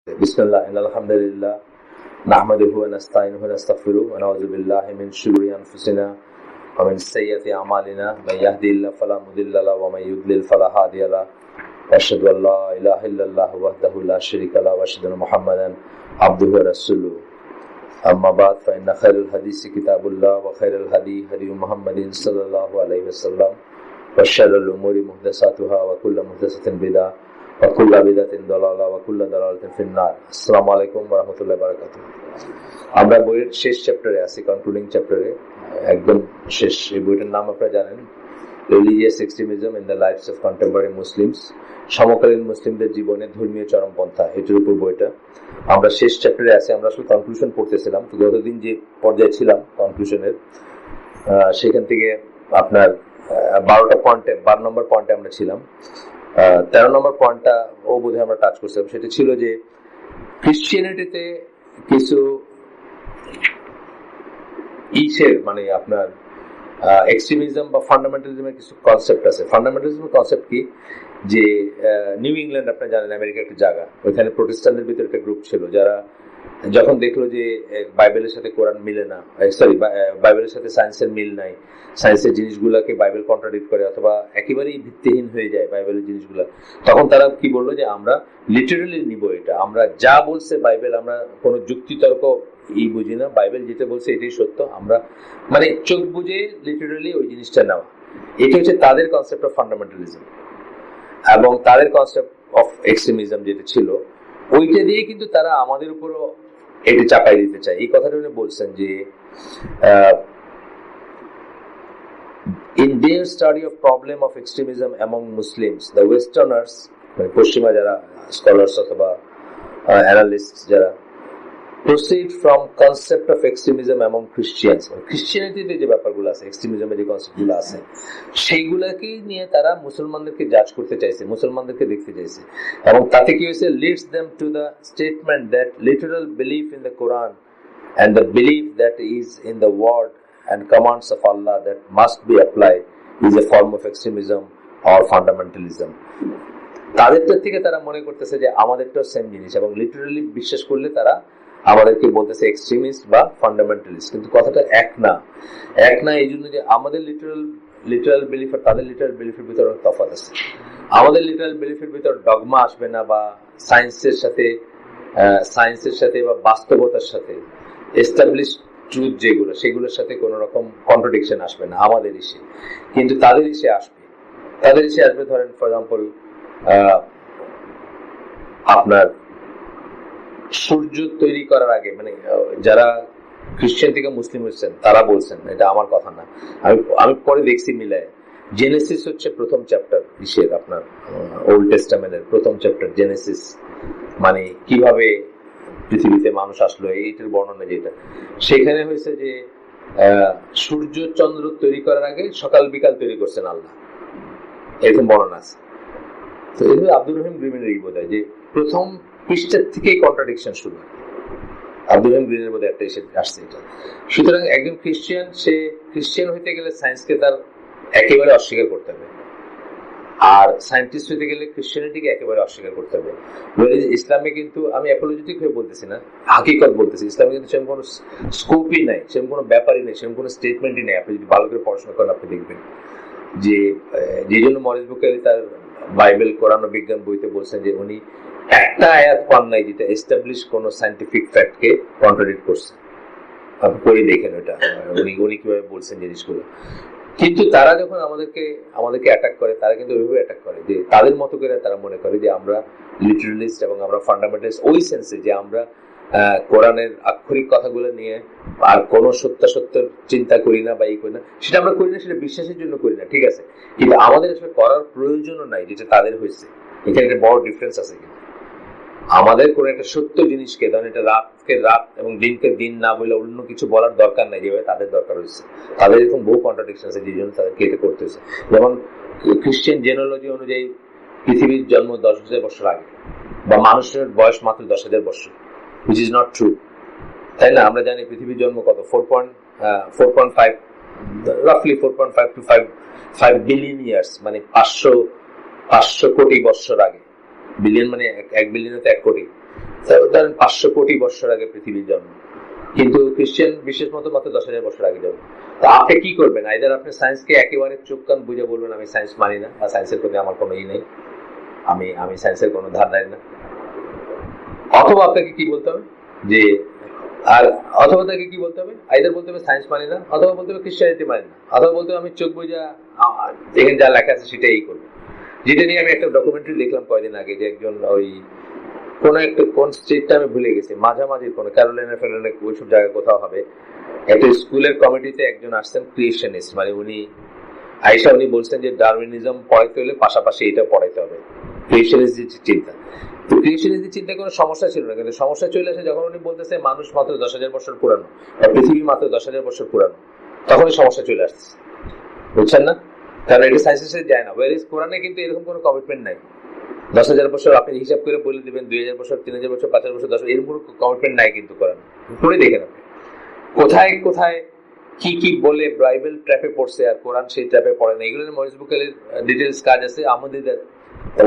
বিসমিল্লাহ আলহামদুলিল্লাহ নাহমাদুহু ওয়া নাস্তাইনুহু ওয়া নাস্তাগফিরুহু ওয়া নাউযু বিল্লাহি মিন শুরুরি আনফুসিনা ওয়া মিন সাইয়্যাতি আমালিনা মান ইয়াহদিহিল্লাহু ফালা মুদিল্লা লাহু ওয়া মান ইউদ্লিল ফালা হাদিয়া লাহু ওয়া আশহাদু আল্লা ইলাহা ইল্লাল্লাহু ওয়াহদাহু লা শারীকা লাহু ওয়া আশহাদু আন্না মুহাম্মাদান আবদুহু ওয়া রাসূলুহু আম্মা বা'দ ফাইন্না খায়রাল হাদিসি কিতাবুল্লাহ ওয়া খায়রাল হাদী হাদী মুহাম্মাদিন সাল্লাল্লাহু আলাইহি ওয়াসাল্লাম ওয়া শাররুল উমুরি মুহদাসাতুহা ওয়া কুল্লু মুহদাসাতিন বিদআহ আসসালামু আলাইকুম ওয়া রাহমাতুল্লাহি ওয়া বারাকাতুহু। আমরা বইয়ের শেষ চ্যাপ্টারে আছি, কনক্লুডিং চ্যাপ্টারে, একদম শেষ। এই বইটার নাম আপনারা জানেন, religious extremism in the lives of contemporary Muslims, সমকালীন মুসলিমদের জীবনে ধর্মীয় চরমপন্থা, এটার উপর বইটা। আমরা শেষ চ্যাপ্টারে আছি, আমরা আসলে কনক্লুশন পড়তেছিলাম। তো গতদিন যে পর্যায়ে ছিলাম কনক্লুশনের, সেখান থেকে আপনার 12 নম্বর পয়েন্টে আমরা ছিলাম। 13 নম্বর পয়েন্টটা বোধহয় আমরা টাচ করছিলাম। সেটা ছিল যে ক্রিশ্চিয়ানিটিতে কিছু মানে আপনার এক্সট্রিমিজম বা ফান্ডামেন্টালিজমের কিছু কনসেপ্ট আছে। ফান্ডামেন্টালিজমের কনসেপ্ট কি, যে নিউ ইংল্যান্ড আপনারা জানেন আমেরিকা একটা জায়গা, ওইখানে প্রোটেস্ট্যান্টদের ভিতরে একটা গ্রুপ ছিল, যারা যখন দেখলো যে বাইবেলের সাথে কোরআন মিলে না, বাইবেলের সাথে সায়েন্সের মিল নাই, সায়েন্সের জিনিসগুলাকে বাইবেল কন্ট্রাডিক্ট করে অথবা একেবারেই ভিত্তিহীন হয়ে যায় বাইবেলের জিনিসগুলা, তখন তারা কি বললো যে আমরা লিটারালি নিব এটা, আমরা যা বলছে বাইবেল, আমরা কোনো যুক্তিতর্ক বুঝি না, বাইবেল যেটা বলছে এটাই সত্য, আমরা মানে চোখ বুঝে লিটারালি ওই জিনিসটা নেওয়া। এটা হচ্ছে তাদের কনসেপ্ট অফ ফান্ডামেন্টালিজম। এবং তাদের কনসেপ্ট অফ এক্সট্রিমিজম যেটা ছিল, ওইটা দিয়ে কিন্তু তারা আমাদের উপরও এটা চাপাই দিতে চায়। এই কথাটা উনি বলছেন যে in their study of problem of extremism among Muslims, the Westerners, মানে পশ্চিমা যারা স্কলার্স অথবা অ্যানালিস্ট যারা, proceed from concept of extremism among Christians, ক্রিশ্চিয়ানিটিতে যে ব্যাপারগুলো আছে, এক্সট্রিমিজমের যে কনসেপ্টগুলো আছে, সেইগুলাকেই নিয়ে তারা মুসলমানদেরকে জাজ করতে চাইছে, মুসলমানদেরকে দেখতে চাইছে। এবং তাতে কি হয়েছে, leads them to the statement that literal belief in the Quran and the belief that is in the word and commands of Allah that must be applied is a form of extremism or fundamentalism. তাদেরটার থেকে তারা মনে করতেছে যে আমাদেরটাও same জিনিস, এবং literally বিশ্বাস করলে তারা আমাদেরকে বলতেছে এক্সট্রিমিস্ট বা ফান্ডামেন্টালিস্ট। কিন্তু কথাটা এক না। এই জন্য যে আমাদের লিটারাল বিলিফ আর তাদের লিটারাল বিলিফের ভিতরে তফাৎ আছে। আমাদের লিটারাল বিলিফের ভিতর ডগমা আসবে না, বা সায়েন্সের সাথে বা বাস্তবতার সাথে এস্টাবলিশ ট্রুথ যেগুলো, সেগুলোর সাথে কোনো রকম কন্ট্রাডিকশন আসবে না আমাদের ইসে। কিন্তু তাদের ইসে আসবে। ধরেন ফর এক্সাম্পল, আপনার সূর্য তৈরি করার আগে, মানে যারা খ্রিস্টান থেকে মুসলিম হচ্ছেন তারা বলছেন, এটা আমার কথা না, আমি পরে দেখছি মিলায়, জেনেসিস হচ্ছে প্রথম চ্যাপ্টার ইসের, আপনার ওল্ড টেস্টামেন্টের প্রথম চ্যাপ্টার জেনেসিস, মানে কিভাবে পৃথিবীতে মানুষ আসলো এইটার বর্ণনা যেটা, সেখানে হয়েছে যে সূর্য চন্দ্র তৈরি করার আগে সকাল বিকাল তৈরি করছেন আল্লাহ, এরকম বর্ণনা আছে। তো এইভাবে আব্দুর রহিম গ্রিনের বোধ হয় যে প্রথম পৃষ্ঠার থেকেই কন্ট্রাডিকশন শুরু হয়। আব্দুর রহিম গ্রিনের বোধ একটা এসে আসছে এটা। সুতরাং একজন খ্রিস্টান, সে খ্রিস্টান হইতে গেলে সায়েন্সকে তার একেবারে অস্বীকার করতে হবে, আর সায়েন্টিস্ট হইতে গেলে ক্রিশ্চিয়ানিটিকে একেবারে অস্বীকার করতে হবে। ইসলামে কিন্তু, আমি অ্যাপোলজিটিক হয়ে বলতেছি না, হাকিকত বলতেছি, ইসলামে কিন্তু সেরকম কোনো স্কোপই নাই, সেরকম কোনো ব্যাপারই নেই, সেরকম কোনো স্টেটমেন্টই নেই। আপনি যদি ভালো করে পড়াশোনা করেন আপনি দেখবেন যে যে জন্য মরিস বুখারী তার বাইবেল, কোরআন ও বিজ্ঞান বইতে বলছেন যে উনি একটা আয়াত পান নাই যেটা এস্টাবলিশ কোনো সায়েন্টিফিক ফ্যাক্টকে কন্ট্রাডিক্ট করছে। আপনি পড়ে দেখেন ওটা, উনি কিভাবে বলছেন জিনিসগুলো। কিন্তু তারা যখন আমাদেরকে অ্যাটাক করে, তারা কিন্তু ওইভাবে অ্যাটাক করে যে তাদের মতো করে তারা মনে করে যে আমরা লিটারালিস্ট এবং আমরা ফান্ডামেন্টালিস্ট, ওই সেন্সে যে আমরা কোরআনের আক্ষরিক কথাগুলো নিয়ে আর কোনো সত্যাসত্যের চিন্তা করি না বা এই করি না, সেটা আমরা করি না, সেটা বিশ্বাসের জন্য করি না, ঠিক আছে, কিন্তু আমাদের আসলে করার প্রয়োজনও নাই, যেটা তাদের হয়েছে। এখানে একটা বড় ডিফারেন্স আছে। কিন্তু আমাদের কোনো একটা সত্য জিনিসকে, ধরেন এটা রাতকে রাত এবং দিনকে দিন না বলে অন্য কিছু বলার দরকার নাই, যেভাবে তাদের দরকার হয়েছে। তাদের এরকম বহু কন্ট্রাডিকশন আছে, যে জন্য তাদেরকে এটা করতে হয়েছে। যেমন খ্রিস্টান জেনোলজি অনুযায়ী পৃথিবীর জন্ম 10,000 বছর আগে, বা মানুষের বয়স মাত্র 10,000 বছর, which is not true, তাই না? আমরা জানি পৃথিবীর জন্ম কত, 4.5 to 5 বিলিয়ন ইয়ার্স, মানে 500 কোটি বছর আগে। বিলিয়ন মানে 1 বিলিয়ন তো 1 কোটি, ধরেন 500 কোটি বছর আগে পৃথিবীর জন্ম, কিন্তু খ্রিস্টান বিশেষ মতো মাত্র 10,000 বছর আগে জন্ম। তো আপনি কি করবেন? আইদার আপনি সায়েন্সকে একেবারে চোখ কান বুঝে বলবেন আমি সায়েন্স মানি না, বা সায়েন্সের প্রতি আমার কোনো নেই, আমি সায়েন্সের কোনো ধারণাই না, অথবা আপনাকে কি বলতে হবে যে অথবা তাকে কি বলতে হবে, আইদার বলতে হবে সায়েন্স মানি না, অথবা বলতে হবে খ্রিস্টানিটি মানি না, অথবা বলতে হবে আমি চোখ বুঝা এখানে যা লেখা আছে সেটাই করবো। যেটা নিয়ে আমি একটা ডকুমেন্টারি দেখলাম কয়েকদিন আগে, যে একজন ওই কোন স্টেটটা আমি ভুলে গেছি, মাঝামাঝি কোনো ক্যারোলাইনা ফেরোলাইনা ওইসব জায়গায় কোথাও হবে, একটা স্কুলের কমিটিতে একজন আসছেন ক্রিয়েশনিস্ট, মানে উনি বলছেন যে ডারউইনিজম পড়াইতে হলে পাশাপাশি এটা পড়াইতে হবে, ক্রিয়েশনিস্ট যে চিন্তা। তো ক্রিয়েশনিস্ট চিন্তা কোনো সমস্যা ছিল না, কিন্তু সমস্যা চলে আসে যখন উনি বলতেছে মানুষ মাত্র 10,000 বছর পুরানো, পৃথিবী মাত্র 10,000 বছর পুরানো, তখনই সমস্যা চলে আসছে, বুঝছেন না? কারণ এটা সায়েন্সের সাথে যায় না। ওয়ারিস কোরআনে কিন্তু এরকম কোনো কমিটমেন্ট নাই 10,000 বছর আপনি হিসাব করে বলে দিবেন, 2,000 বছর, 3,000 বছর, 5,000 বছর, 10,000, এরকম কোনো কমিটমেন্ট নাই কিন্তু কোরআনে। পড়ে দেখেন আপনি কোথায় কোথায় কি কি বলে বাইবেল ট্র্যাপে পড়ছে আর কোরআন সেই ট্র্যাপে পড়ে না। এগুলো মরিস বুকেলের ডিটেলস কাজ আছে, আমাদের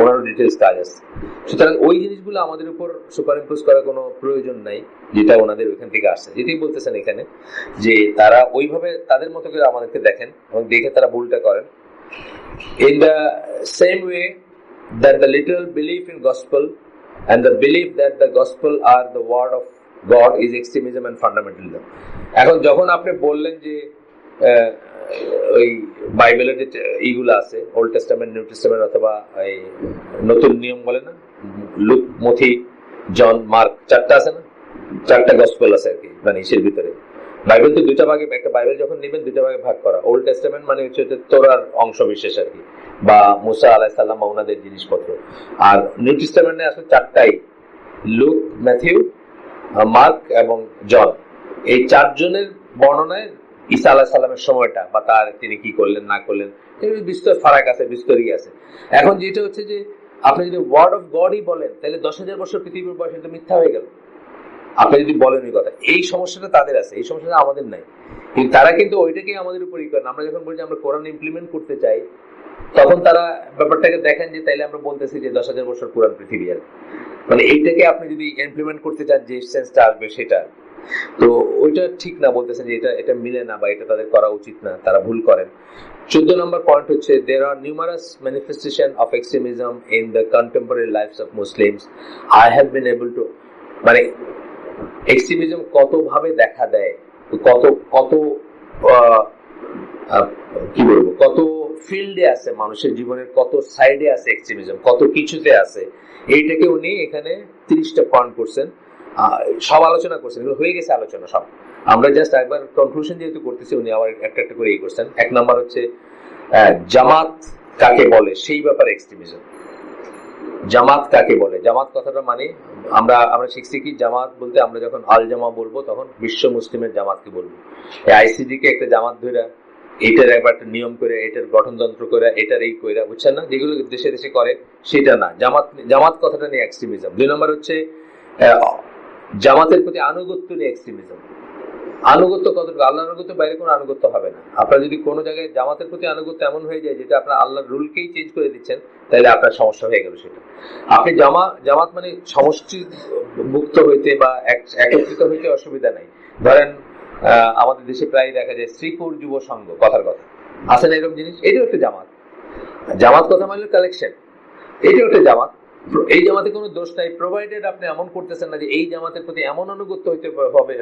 ওনারও ডিটেলস কাজ আছে। সুতরাং ওই জিনিসগুলো আমাদের উপর সুপার ইম্পোজ করার কোনো প্রয়োজন নাই, যেটা ওনাদের ওইখান থেকে আসছে। যেটাই বলতেছেন এখানে যে তারা ওইভাবে তাদের মতো করে আমাদেরকে দেখেন এবং দেখে তারা ভুলটা করেন। In the same way that the literal belief in gospel and the belief that the gospel are the word of God is extremism and fundamentalism. এখন যখন আপনি বললেন যে ওই বাইবেলের যে এইগুলো আছে, ওল্ড টেস্টামেন্ট, নিউ টেস্টামেন্ট, অথবা এই নতুন নিয়ম বলে না, লুক, মথি, জন, মার্ক, চারটা আছে না, চারটা গসপেল আছে আর কি, মানে ইসের ভিতরে। বাইবেল তো দুইটা ভাগে, একটা বাইবেল যখন নেবেন দুইটা ভাগে ভাগ করা। ওল্ড টেস্টামেন্ট মানে হচ্ছে তোরার অংশ বিশেষ আর কি, বা মুসা আলাইহিস সালাম বা ওনাদের জিনিসপত্র। আর নিউ টেস্টামেন্টে আসলে চারটাই, লুক, ম্যাথিউ, মার্ক এবং জন। এই চারজনের বর্ণনায় ঈসা আলাইহিস সালামের সময়টা বা তার তিনি কি করলেন না করলেন বিস্তর ফারাক আছে, বিস্তরই আছে। এখন যেটা হচ্ছে যে আপনি যদি ওয়ার্ড অফ গডই বলেন তাহলে 10,000 বছর পৃথিবীর বয়স তো মিথ্যা হয়ে গেল। আপনি যদি বলেন ওই কথা, এই সমস্যাটা তাদের আছে, এই সমস্যাটা আমাদের নাই। কিন্তু তারা কিন্তু ওইটাকেই আমাদের উপর ই করেন। আমরা যখন বলি যে আমরা কোরআন ইমপ্লিমেন্ট করতে চাই, তখন তারা ব্যাপারটাকে দেখেন যে তাইলে আমরা বলতেছি যে 10,000 বছর পুরান পৃথিবী আর, মানে এইটাকে আপনি যদি ইমপ্লিমেন্ট করতে চান যে সেন্সটা আসবে সেটা, তো ওইটা ঠিক না, বলতেছেন যে এটা মিলে না বা এটা তাদের করা উচিত না, তারা ভুল করেন। 14 নম্বর পয়েন্ট হচ্ছে there are numerous manifestation of extremism in the contemporary lives of Muslims. I have been able to, মানে এক্সট্রিমিজম কত ভাবে দেখা দেয়, কত কত কি বলবো, কত ফিল্ডে আছে মানুষের জীবনের, কত সাইডে আছে এক্সট্রিমিজম, কত কিছুতে আছে, এইটাকে উনি এখানে 30টা পয়েন্ট করছেন, সব আলোচনা করছেন, এগুলো হয়ে গেছে আলোচনা সব। আমরা জাস্ট একবার কনক্লুশন যেহেতু করতেছি, উনি আবার একটা একটা করে করছেন। 1 নম্বর হচ্ছে জামাত কাকে বলে সেই ব্যাপারে এক্সট্রিমিজম। জামাত কাকে বলে, জামাত কথাটা মানে আমরা শিখছি কি, জামাত বলতে আমরা যখন আল জামা বলবো তখন বিশ্ব মুসলিমের জামাতকে বলবো। আইসিডি কে একটা জামাত ধরে এটার একবার একটা নিয়ম করে, এটার গঠনতন্ত্র করে, এটার এই কইরা, বুঝছেন না, যেগুলো দেশে দেশে করে সেটা না। জামাত কথাটা নিয়ে এক্সট্রিমিজম। 2 নম্বর হচ্ছে জামাতের প্রতি আনুগত্য নিয়ে এক্সট্রিমিজম। আনুগত্য কতটুকু, আল্লাহ আনুগত্য বাইরে কোনো আনুগত্য হবে না। আপনার যদি কোনো জায়গায় জামাতের প্রতি আনুগত্য এমন হয়ে যায় যেটা আপনার আল্লাহর রুলকেই চেঞ্জ করে দিচ্ছেন, তাহলে আপনার সমস্যা হয়ে গেল সেটা। আপনি জামাত মানে সমষ্টি মুক্ত হইতে বা একত্রিত হইতে অসুবিধা নাই। ধরেন আমাদের দেশে প্রায় দেখা যায় শ্রীপুর যুব সংঘ, কথার কথা আছে না এরকম জিনিস, এটাও একটা জামাত। জামাত কথা মানে কালেকশন, এটাও একটা জামাত। এই জামাতে কোনো দোষ নাই, প্রোভাইডেড আপনি এমন করতেছেন না যে এই জামাতের প্রতি এমন আনুগত্য হইতে হবে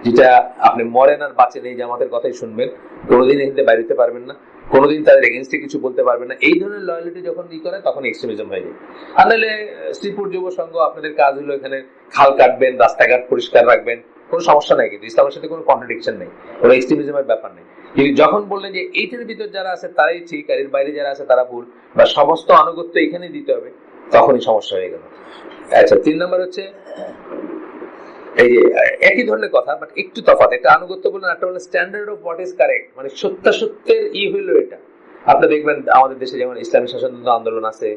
যেটা আপনি মরেন আর বাঁচেন এই জামাতের কথাই শুনবেন, কোনোদিন এখানে বাইরে হতে পারবেন না, কোনোদিন তাদের এগেনস্টে কিছু বলতে পারবেন না। এই ধরনের লয়ালিটি যখন করে তখন এক্সট্রিমিজম হয়ে যায়। আর নাহলে শ্রীপুর যুব সংঘ, আপনাদের কাজ হলো এখানে খাল কাটবেন, রাস্তাঘাট পরিষ্কার রাখবেন, কোনো সমস্যা নাই, কিন্তু ইসলামের সাথে কোনো কন্ট্রাডিকশন নেই, কোনো এক্সট্রিমিজমের ব্যাপার নেই। কিন্তু যখন বললেন যে এইটার ভিতর যারা আছে তারাই ঠিক আর এর বাইরে যারা আছে তারা ভুল, বা সমস্ত আনুগত্য এখানে দিতে হবে, তখনই সমস্যা হয়ে গেল। আচ্ছা, 3 নম্বর হচ্ছে এই যে একই ধরনের কথা বাট একটু তফাৎ, একটা আনুগত্য বললেন, একটা বললেন standard of what is correct, মানে সত্যের হইলো এটা। আপনি দেখবেন আমাদের দেশে যেমন ইসলামী শাসনতন্ত্র আন্দোলন আছে,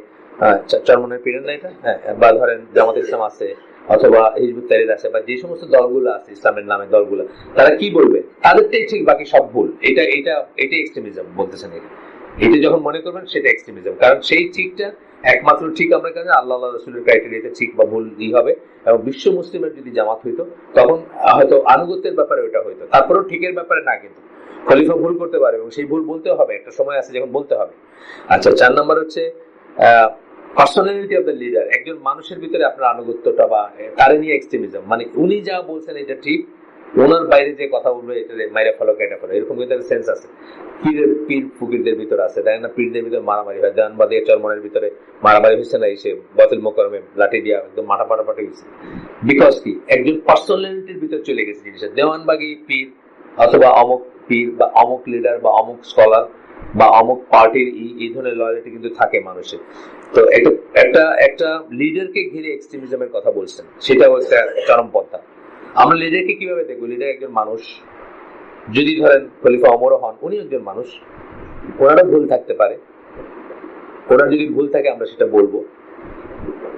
চরমনের পিরিয়ড না এটা, হ্যাঁ, বা ধরেন জামাত ইসলাম আছে, অথবা হিজবুত তাহরির আছে, বা যে সমস্ত দলগুলো আছে ইসলামের নামে দলগুলো, তারা কি বলবে, তাদেরটাই ঠিক, বাকি সব ভুল। এটা এক্সট্রিমিজম বলতেছেন। এটা যখন মনে করবেন সেটা এক্সট্রিমিজম, কারণ সেই ঠিকটা একমাত্র ঠিক আমরা কেন আল্লাহ রসুলের ক্রাইটেরিয়াতে ঠিক বা ভুল হবে, এবং বিশ্ব মুসলিমের যদি জামাত হইতো তখন হয়তো আনুগত্যের ব্যাপারে ওটা হইতো, তারপরেও ঠিকের ব্যাপারে না, কিন্তু খলিফা ভুল করতে পারে এবং সেই ভুল বলতেও হবে, একটা সময় আছে যখন বলতে হবে। আচ্ছা, 4 নম্বর হচ্ছে পার্সোনালিটি অফ দ্য লিডার। একজন মানুষের ভিতরে আপনার আনুগত্যটা বা তারে নিয়ে এক্সট্রিমিজম, মানে উনি যা বলছেন এটা ঠিক, ওনার বাইরে যে কথা বলবে এটা মাইরা ফলো কেটে ফলো, এরকম কিন্তু একটা সেন্স আছে। পীর ফকিরদের ভিতরে আছে, তাই না? পীরদের ভিতরে মারামারি হয়, দেওয়ানবাদী চরমনের ভিতরে মারামারি হচ্ছে না, এসে বতুল মোকাররমে লাঠি দিয়া একদম মাথা পাটাপাটি হয়েছে। বিকজ কি একজন পার্সোনালিটির ভিতরে চলে গেছে জিনিসটা। দেওয়ানবাগী পীর অথবা অমুক পীর বা অমুক লিডার বা অমুক স্কলার বা অমুক পার্টির এই ধরনের লয়ালিটি কিন্তু থাকে মানুষের। তো একটা একটা লিডারকে ঘিরে এক্সট্রিমিজমের কথা বলছেন, সেটা হচ্ছে চরমপন্থা। আমরা লিডারকে কিভাবে দেখবো? লিডার একজন মানুষ। যদি ধরেন খলিফা ওমরও হন, উনি একজন মানুষ, ওনারও ভুল থাকতে পারে, ওনার যদি ভুল থাকে আমরা সেটা বলবো।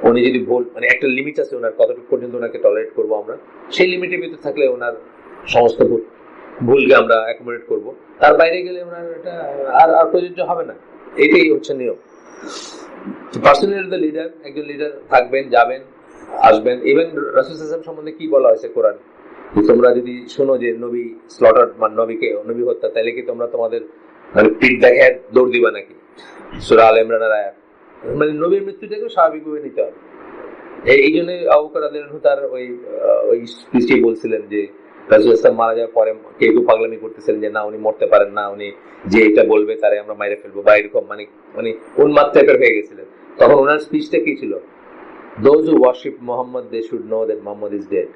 উনি যদি ভুল, মানে একটা লিমিট আছে ওনার, কতটুকু পর্যন্ত ওনাকে টলারেট করবো আমরা, সেই লিমিটের ভিতরে থাকলে ওনার সমস্ত ভুলকে আমরা অ্যাকোমোডেট করবো, তার বাইরে গেলে ওনার এটা আর প্রযোজ্য হবে না। এটাই হচ্ছে নিয়ম। পার্সোনালি দ্য লিডার, একজন লিডার থাকবেন, যাবেন, আসবেন। ইভেন রাসূল সাল্লাল্লাহু আলাইহি ওয়াসাল্লাম সম্বন্ধে কি বলা হয়েছে কোরআন, তোমরা যদি শোনো যে নবী স্লটার, মানে নবী হত্যা, তাহলে কি তোমরা তোমাদের মানে পিঠ দেখে দৌড় দিবা নাকি? সূরা আল ইমরানের আয়াত। মানে নবীর মৃত্যুটাকে স্বাভাবিকভাবে নিতে হবে। এই জন্য আবু বকর রাদিয়াল্লাহু আনহু তার ওই স্পিচে বলছিলেন যে রাসূল সাল্লাল্লাহু মারা যাওয়ার পরে কেউ পাগলামি করতেছিলেন যে না উনি মরতে পারেন না, উনি যে এটা বলবে তারে আমরা মাইরে ফেলবো বা এরকম, মানে উন্মাদ টাইপের হয়ে গেছিলেন। তখন ওনার স্পিচটা কি ছিল? Those who worship Muhammad, they should know that Muhammad is dead.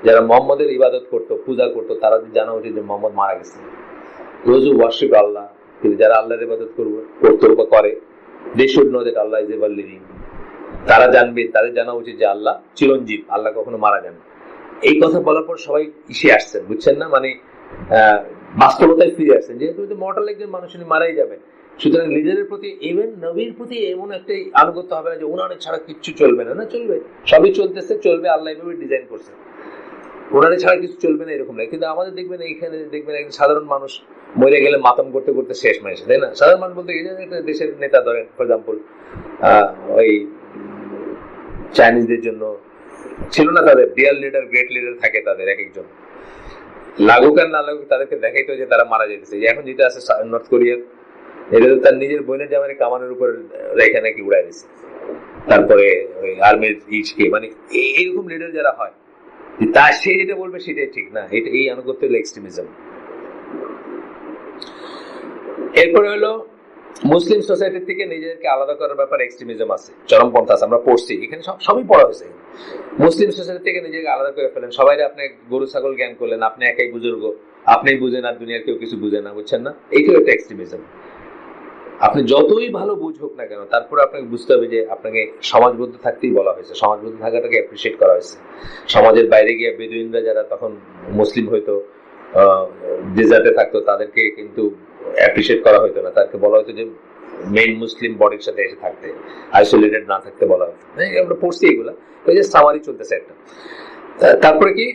যারা মোহাম্মদের ইবাদত করতো, পূজা করতো, তারা জানা উচিত যে মোহাম্মদ মারা গেছে। Those who worship Allah, যারা আল্লাহর ইবাদত করতো বা করে, they should know that Allah is ever living. তারা জানবে, তাদের জানা উচিত যে আল্লাহ চিরঞ্জীব, আল্লাহ কখনো মারা যান। এই কথা বলার পর সবাই ইসে আসছেন, বুঝছেন না? মানে বাস্তবতায় ফিরে আসছেন, যেহেতু মর্টাল একজন মানুষ, উনি মারাই যাবেন। সুতরাং লিডারের প্রতি, ইভেন নবীর প্রতি এমন একটা আনুগত্য হবে না যে ওনারে ছাড়া কিচ্ছু চলবে না। না, চলবে, সবই চলতেছে, চলবে, আল্লাহ এভাবে ডিজাইন করছে, ওনারে ছাড়া কিছু চলবে না, এরকম না। কিন্তু আমাদের দেখবেন এইখানে দেখবেন একজন সাধারণ মানুষ মরে গেলে মাতম করতে করতে শেষ মাসে, তাই না? সাধারণ মানুষ বলতে গেলে একটা দেশের নেতা ধরেন, ফর এক্সাম্পল ওই চাইনিজদের জন্য ছিল না তাদের ডিয়ার লিডার, গ্রেট লিডার থাকে তাদের, এক একজন লাগুক আর না লাগুক তাদেরকে দেখাইতো যে তারা মারা যেতেছে। এখন যেটা আছে নর্থ কোরিয়ার, এটা তো তার নিজের বোনের জামাই কামানের উপর রেখে নাকি উড়াই দিচ্ছে, তারপরে ওই আর্মির ইচকে, মানে এইরকম লিডার যারা হয়, তা সে যেটা বলবে সেটাই ঠিক না, এটা এই আনুগত্য হলো এক্সট্রিমিজম। এরপরে হলো মুসলিম সোসাইটি থেকে নিজেদেরকে আলাদা করার ব্যাপারে এক্সট্রিমিজম আছে, চরমপন্থা আছে, আমরা পড়ছি এখানে, সবই পড়া হয়েছে। মুসলিম সোসাইটি থেকে নিজেকে আলাদা করে ফেলেন, সবাই আপনি গরু ছাগল জ্ঞান করলেন, আপনি একাই বুজুর্গ, আপনি বুঝেন আর দুনিয়ার কেউ কিছু বুঝে না, বুঝছেন না? এইটাও একটা এক্সট্রিমিজম। আপনি যতই ভালো বুঝ হোক না কেন, তারপরে আপনাকে বুঝতে হবে যে আপনাকে সমাজবদ্ধ থাকতেই বলা হয়েছে, সমাজবদ্ধ থাকাটাকে অ্যাপ্রিসিয়েট করা হয়েছে। সমাজের বাইরে গিয়ে বেদুইনরা যারা তখন মুসলিম হয়তো ডেজার্টে থাকতো, তাদেরকে কিন্তু অ্যাপ্রিসিয়েট করা হইতো না, তাদেরকে বলা হতো যে মেইন মুসলিম বডির সাথে এসে থাকতে, আইসোলেটেড না থাকতে বলা হতো। আমরা পড়ছি এগুলা, ওই যে সামারি চলতেছে একটা। তারপরে কি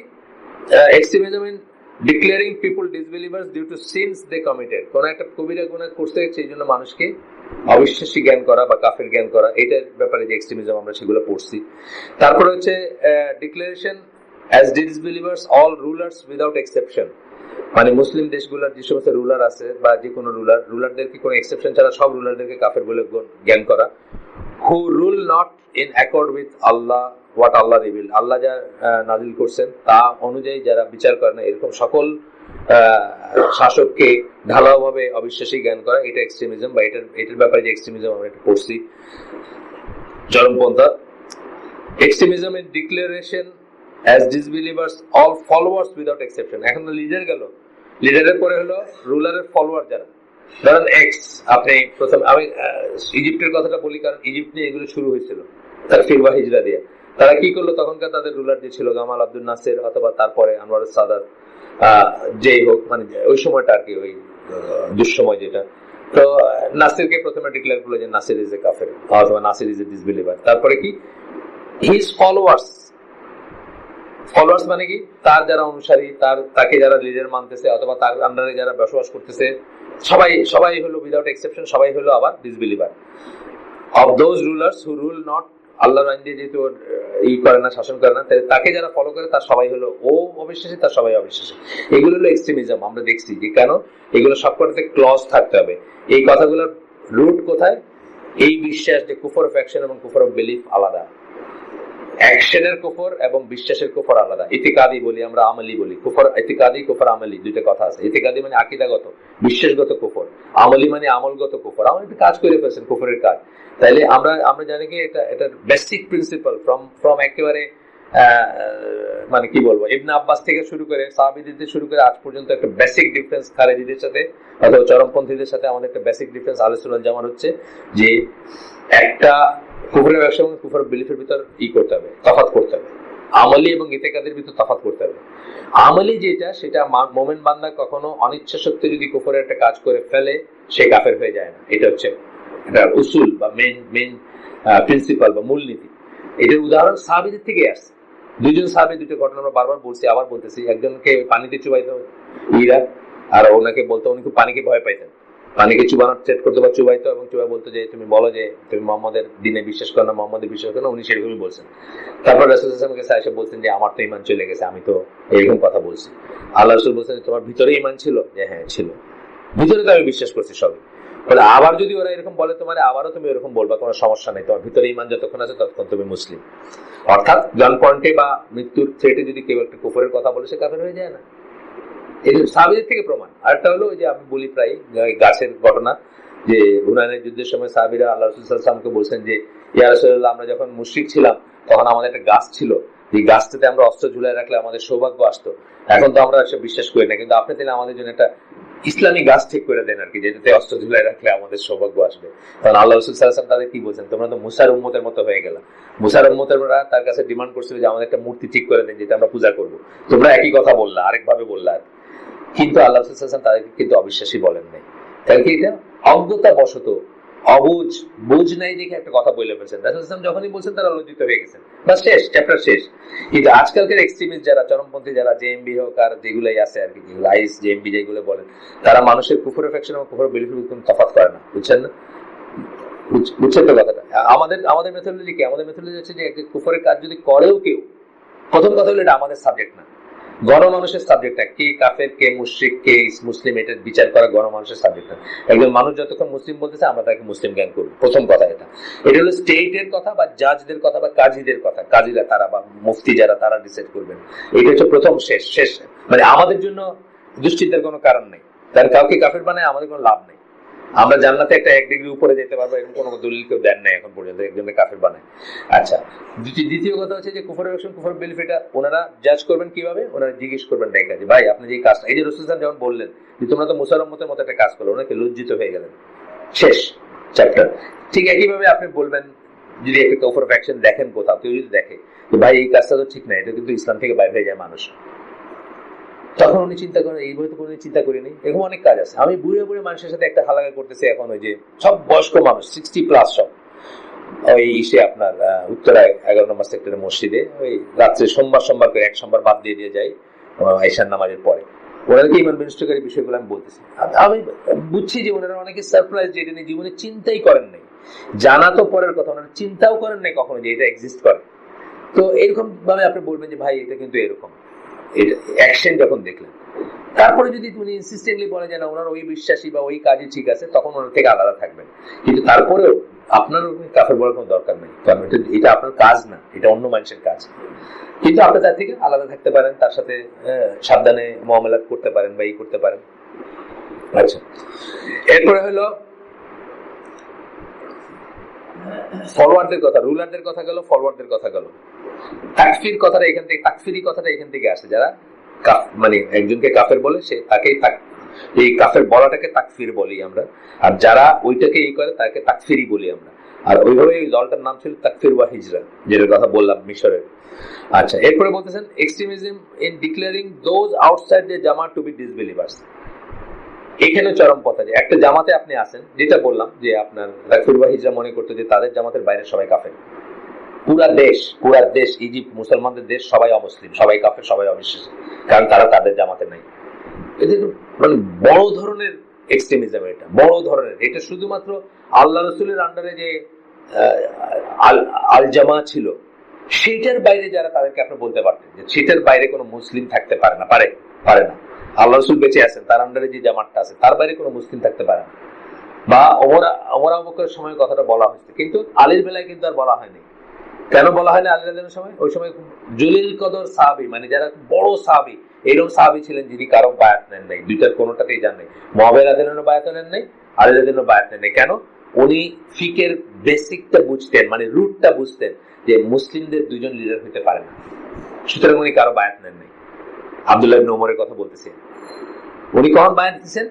extremism in declaring people disbelievers due to sins they committed. কোন একটা কবিরা গুনাহ করতে, সেই জন্য মানুষকে অবিশ্বাসী জ্ঞান করা বা কাফের জ্ঞান করা, এটার ব্যাপারে যে এক্সট্রিমিজম আমরা সেগুলো পড়ছি। তারপরে হচ্ছে declaration as disbelievers all rulers without exception, মানে মুসলিম দেশগুলোর যে সমস্ত রুলার আছে বা যে কোনো রুলারদেরকে কোনো এক্সেপশন ছাড়া সব রুলারদেরকে কাফের বলে জ্ঞান করা। Who rule not in accord with Allah what Allah reveal, Allah যা নাজিল করছেন তা অনুযায়ী যারা বিচার করে না, এরকম সকল শাসককে ঢালাওভাবে অবিশ্বাসী জ্ঞান করা, এটা এক্সট্রিমিজম, বা এটার ব্যাপারে যে এক্সট্রিমিজম আমরা একটু পড়ছি, চরমপন্থা। Extremism in declaration as disbelievers all followers without exception। এখন তো লিডার গেল, লিডারের পরে হলো রুলারের ফলোয়ার যারা, ধরেন এক্স, আপনি প্রথম, আমি ইজিপ্টের কথাটা বলি কারণ ইজিপ্ট নিয়ে এগুলো শুরু হয়েছিল তার ফিরবা হিজরা দিয়ে। তারা কি করলো, তখনকার তাদের রুলার যে ছিল গামাল আব্দুল নাসের অথবা তারপরে আনোয়ার সাদাত, যেই হোক, মানে ওই সময়টা আর কি, ওই দুঃসময় যেটা, তো নাসিরকে প্রথমে ডিক্লেয়ার করলো যে নাসির ইজ এ কাফের অথবা নাসির ইজ এ ডিসবিলিভার। তারপরে কি হিজ ফলোয়ার্স মানে কি, তার যারা অনুসারী, তাকে যারা লিডার মানতেছে অথবা তার আন্ডারে যারা বসবাস করতেছে, সবাই হলো উইদাউট এক্সেপশন, সবাই হলো আবার disbeliever. Of those rulers who rule not, আল্লাহর আইন দিয়ে যেহেতু ই করে না, শাসন করে না, তাকে যারা ফলো করে তার সবাই হলো ও অবিশ্বাসী, তার সবাই অবিশ্বাসী। এগুলো হলো এক্সট্রিমিজম। আমরা দেখছি যে কেন এগুলো সবকটাতে ক্লজ থাকতে হবে। এই কথাগুলোর রুট কোথায়? এই বিশ্বাস যে কুফর অফ অ্যাকশন এবং কুফর অফ বিলিফ আলাদা। অ্যাকশনের কুফর এবং বিশ্বাসের কুফর আলাদা। ইতিকাদি বলি আমরা, আমলি বলি। কুফর ইতিকাদি, কুফর আমলি, দুইটা কথা আছে। ইতিকাদি মানে আকীদাগত বিশ্বাসগত কুফর, আমলি মানে আমলগত কুফর। আমল একটু কাজ করে ফেলছেন, কুফরের কাজ। তাইলে আমরা জানি কি এটা বেসিক প্রিন্সিপাল ফ্রম একেবারে মানে কি বলবো, ইবনে আব্বাস থেকে শুরু করে সাহাবীদের শুরু করে আজ পর্যন্ত একটা বেসিক ডিফারেন্স খারেজিদের সাথে অথবা চরমপন্থীদের সাথে আমাদের একটা বেসিক ডিফারেন্স আহলে সুন্নাত জামাত হচ্ছে যে একটা কুফরের ব্যবসা এবং কুফর বিলিফের ভিতর করতে হবে, তফাৎ করতে হবে। আমলি এবং ইতিকাদের ভিতর তফাৎ করতে হবে। আমলি যেটা, সেটা মোমেন বান্দা কখনো অনিচ্ছা সত্ত্বে যদি কুফরের একটা কাজ করে ফেলে সে কাফের হয়ে যায় না। এটা হচ্ছে এটা উসুল বা মেন প্রিন্সিপাল বা মূলনীতি। এটার উদাহরণ সাহাবীদের থেকে আসছে। দুইজন সাহাবী, দুটো ঘটনা আমরা বারবার বলছি, আবার বলতেছি। একজনকে পানিতে চুবাইতো ইরা, আর ওনাকে বলতো, উনি খুব পানিকে ভয় পাইতেন। পানিকে চুবানোর চেষ্টা করতো বা চুবাইতো এবং চুবাই বলতো যে তুমি বলো যে তুমি মোহাম্মদের দিনে বিশ্বাস করো না, মোহাম্মদের বিশ্বাস করো না। উনি সেরকমই বলছেন। তারপর রাসূল সাল্লাল্লাহু আলাইহি ওয়াসাল্লাম এসে বলছেন যে আমার তো ঈমান চলে গেছে, আমি তো এরকম কথা বলছি। আল্লাহ রাসূল বলছেন তোমার ভিতরে ঈমান ছিল? যে হ্যাঁ ছিল, ভিতরে তো আমি বিশ্বাস করছি সবই। বলে আবার যদি ওরা এরকম বলে তোমার, আবারও তুমি এরকম বলবা, কোনো সমস্যা নেই, তোমার ভিতরে ঈমান যতক্ষণ আছে ততক্ষণ তুমি মুসলিম। অর্থাৎ গান পয়েন্টে বা মৃত্যুর থ্রেটে যদি কেউ একটা কুফরের কথা বলে সে কাফের হয়ে যায় না। এই সাহাবীদের থেকে প্রমাণ। আরেকটা হলো ওই যে আমি বলি প্রায় গাছের ঘটনা, যে হুনাইনের যুদ্ধের সময় সাহাবীরা আল্লাহ রাসূল সাল্লাল্লাহু আলাইহি ওয়াসাল্লামকে বলছেন যে ইয়া রাসূলুল্লাহ, আমরা যখন মুশরিক ছিলাম তখন আমাদের একটা গাছ ছিল, এই গাছটাতে আমরা অস্ত্র ঝুলাই রাখলে আমাদের সৌভাগ্য আসতো। এখন তো আমরা সে বিশ্বাস করি না, কিন্তু আপনি তাহলে আমাদের জন্য একটা ইসলামী গাছ ঠিক করে দেন আর কি, যেটাতে অস্ত্র ঝুলাই রাখলে আমাদের সৌভাগ্য আসবে। তখন আল্লাহ রাসূল সাল্লাল্লাহু আলাইহি ওয়াসাল্লাম তাদের কি বলছেন, তোমরা তো মুসার উম্মতের মতো হয়ে গেলা। মুসার উম্মতেরা তার কাছে ডিমান্ড করছিল যে আমাদের একটা মূর্তি ঠিক করে দেন যেটা আমরা পূজা করবো। তোমরা একই কথা বললা, আরেকভাবে বললা। কিন্তু আল্লাহ রাসূল সাল্লাল্লাহু আলাইহি ওয়াসাল্লাম তাদেরকে কিন্তু অবিশ্বাসী বলেন নাই। তাই কি এটা অজ্ঞতা বশত, বুঝ নাই দেখে একটা কথা বলে ফেলছেন। রাসূল সাল্লাল্লাহু আলাইহি ওয়াসাল্লাম যখনই বলছেন তারা লজ্জিত হয়ে গেছেন, বাস শেষ, চ্যাপ্টার শেষ। কিন্তু আজকালকার এক্সট্রিমিস্ট যারা, চরমপন্থী যারা, জেএমবি হোক আর যেগুলাই আছে আর কি, যেগুলো আইস জেএমবি যেগুলো বলেন, তারা মানুষের কুফরের ফ্যাকশন এবং কুফরের বিলিফের কোনো তফাৎ করে না। বুঝছেন না? বুঝছেন তো কথাটা? আমাদের মেথোডোলজি কি? আমাদের মেথোডোলজি হচ্ছে যে কুফরের কাজ যদি করেও কেউ, প্রথম কথা হলো এটা আমাদের সাবজেক্ট না, গণমানুষের সাবজেক্ট না। কে কাফের, কে মুশরিক, কে মুসলিম, এটা বিচার করা গণমানুষের সাবজেক্ট না। একজন মানুষ যতক্ষণ মুসলিম বলতেছে আমরা তাকে মুসলিম জ্ঞান করবো, প্রথম কথা এটা। এটা হলো স্টেটের কথা বা জাজদের কথা বা কাজীদের কথা। কাজীরা তারা বা মুফতি যারা, তারা ডিসাইড করবেন। এটা হচ্ছে প্রথম শেষ। মানে আমাদের জন্য দুশ্চিন্তার কোনো কারণ নেই। তার কাউকে কাফের বানায় আমাদের কোনো লাভ নেই। আমরা জান্নাতে একটা 1 ডিগ্রি উপরে যেতে পারবো এরকম কোনো দলিল কেউ দেন নাই এখন পর্যন্ত একজনকে কাফের বানায়। আচ্ছা, দ্বিতীয় কথা হচ্ছে যে কুফরের অ্যাকশন, কুফরের বিলিফ, এটা ওনারা জাজ করবেন কিভাবে? ওনারা জিজ্ঞেস করবেন ডাইকা যে ভাই আপনি যে কাজটা, এই যে রাসূল সাল্লাল্লাহু আলাইহি ওয়াসাল্লাম যেমন বললেন যে তোমরা তো মুসার উম্মতের মতো একটা কাজ করলো, ওনাকে লজ্জিত হয়ে গেলেন, শেষ চ্যাপ্টার। ঠিক একইভাবে আপনি বলবেন যদি একটা কুফরের অ্যাকশন দেখেন কোথাও, কেউ যদি দেখে যে ভাই এই কাজটা তো ঠিক না, এটা কিন্তু ইসলাম থেকে বাইরে হয়ে যায় মানুষ, তখন উনি চিন্তা করেন এইভাবে তো কোনো চিন্তা করিনি। এরকম অনেক কাজ আছে। আমি বুড়ে মানুষের সাথে একটা হালাকা করতেছি এখন, ওই যে সব বয়স্ক মানুষ 60+ সব ওই ইসে আপনার উত্তরা 11 নম্বর সেক্টরের মসজিদে ওই রাত্রে সোমবার করে 1 সোমবার বাদ দিয়ে যাই ঈশার নামাজের পরে। ওনাদেরকে ইমান বিনষ্টকারী বিষয়গুলো আমি বলতেছি। আমি বুঝছি যে ওনারা অনেকে সারপ্রাইজ, যে এটা নিয়ে জীবনে চিন্তাই করেন নাই। জানা তো পরের কথা, ওনারা চিন্তাও করেন নাই কখনো যে এটা এক্সিস্ট করে। তো এরকম ভাবে আপনি বলবেন যে ভাই এটা কিন্তু এরকম, অ্যাকশন যখন দেখলেন, তারপরে যদি তুমি ইনসিস্টেন্টলি বলে যে না ওনার ওই বিশ্বাসী বা ওই কাজই ঠিক আছে, তখন ওনার থেকে আলাদা থাকবেন। কিন্তু তারপরেও আপনার কাফের বলার কোনো দরকার নেই, কারণ এটা আপনার কাজ না, এটা অন্য মানুষের কাজ। কিন্তু আপনি তার থেকে আলাদা থাকতে পারেন, তার সাথে সাবধানে মুআমালাত করতে পারেন বা করতে পারেন। আচ্ছা, এরপরে হলো ফরওয়ার্ডদের কথা, রুলারদের কথা গেল, ফরওয়ার্ডদের কথা গেল। তাকফির কথাটা এখান থেকে, তাকফিরি কথাটা এখান থেকে আসে। যারা মানে একজনকে কাফের বলে, সে তাকেই এই কাফের বলাটাকে তাকফির বলি আমরা, আর যারা ওইটাকে এই করে তাকে তাকফিরি বলি আমরা। আর ওইভাবে এই দলটার নাম ছিল তাকফির ওয়া হিজরা, যেটার কথা বললাম মিশরের। আচ্ছা, এরপরে বলতেছেন extremism in declaring those outside the jamaat to be disbelievers. এখানে চরম কথা যে একটা জামাতে আপনি আছেন, যেটা বললাম যে আপনার তাকফির ওয়া হিজরা মনে করতে যে তাদের জামাতের বাইরে সবাই কাফের। পুরা দেশ ইজিপ্ট, মুসলমানদের দেশ, সবাই অমুসলিম, সবাই কাফের, সবাই অবিশ্বাসী, কারণ তারা তাদের জামাতে নাই। এটা মানে বড় ধরনের এক্সট্রিমিজম, এটা বড় ধরনের। এটা শুধুমাত্র আল্লাহ রাসূলের আন্ডারে যে আল আল জামা ছিল, সেটার বাইরে যারা, তাদেরকে আপনি বলতে পারতেন যে সেটার বাইরে কোনো মুসলিম থাকতে পারে না, পারে না। আল্লাহ রাসূল বেঁচে আছেন, তার আন্ডারে যে জামাতটা আছে তার বাইরে কোনো মুসলিম থাকতে পারে না। বা ওমর আবু বকরের সময় কথাটা বলা হয়েছে, কিন্তু আলীর বেলায় কিন্তু আর বলা হয়নি। কেন বলা হয়নি আলী রাদিয়াল্লাহু আনহুর সময়? ওই সময় জলিল কদর সাহাবী, মানে যারা বড় সাহাবী, এরকম সাহাবী ছিলেন যিনি কারো বায়াত নেন নাই, দুইটার কোনোটাতেই যান নাই। মুআবিয়া রাদিয়াল্লাহু আনহু বায়াত নেন নাই, আলী রাদিয়াল্লাহু আনহু বায়াত নেন নাই। কেন? উনি ফিকের বেসিকটা বুঝতেন, মানে রুটটা বুঝতেন যে মুসলিমদের দুইজন লিডার হতে পারে না, সুতরাং উনি কারো বায়াত নেন নাই। আব্দুল্লাহ ইবনে ওমরের কথা বলতেছি, উনি কখন বায়াত দিয়েছেন?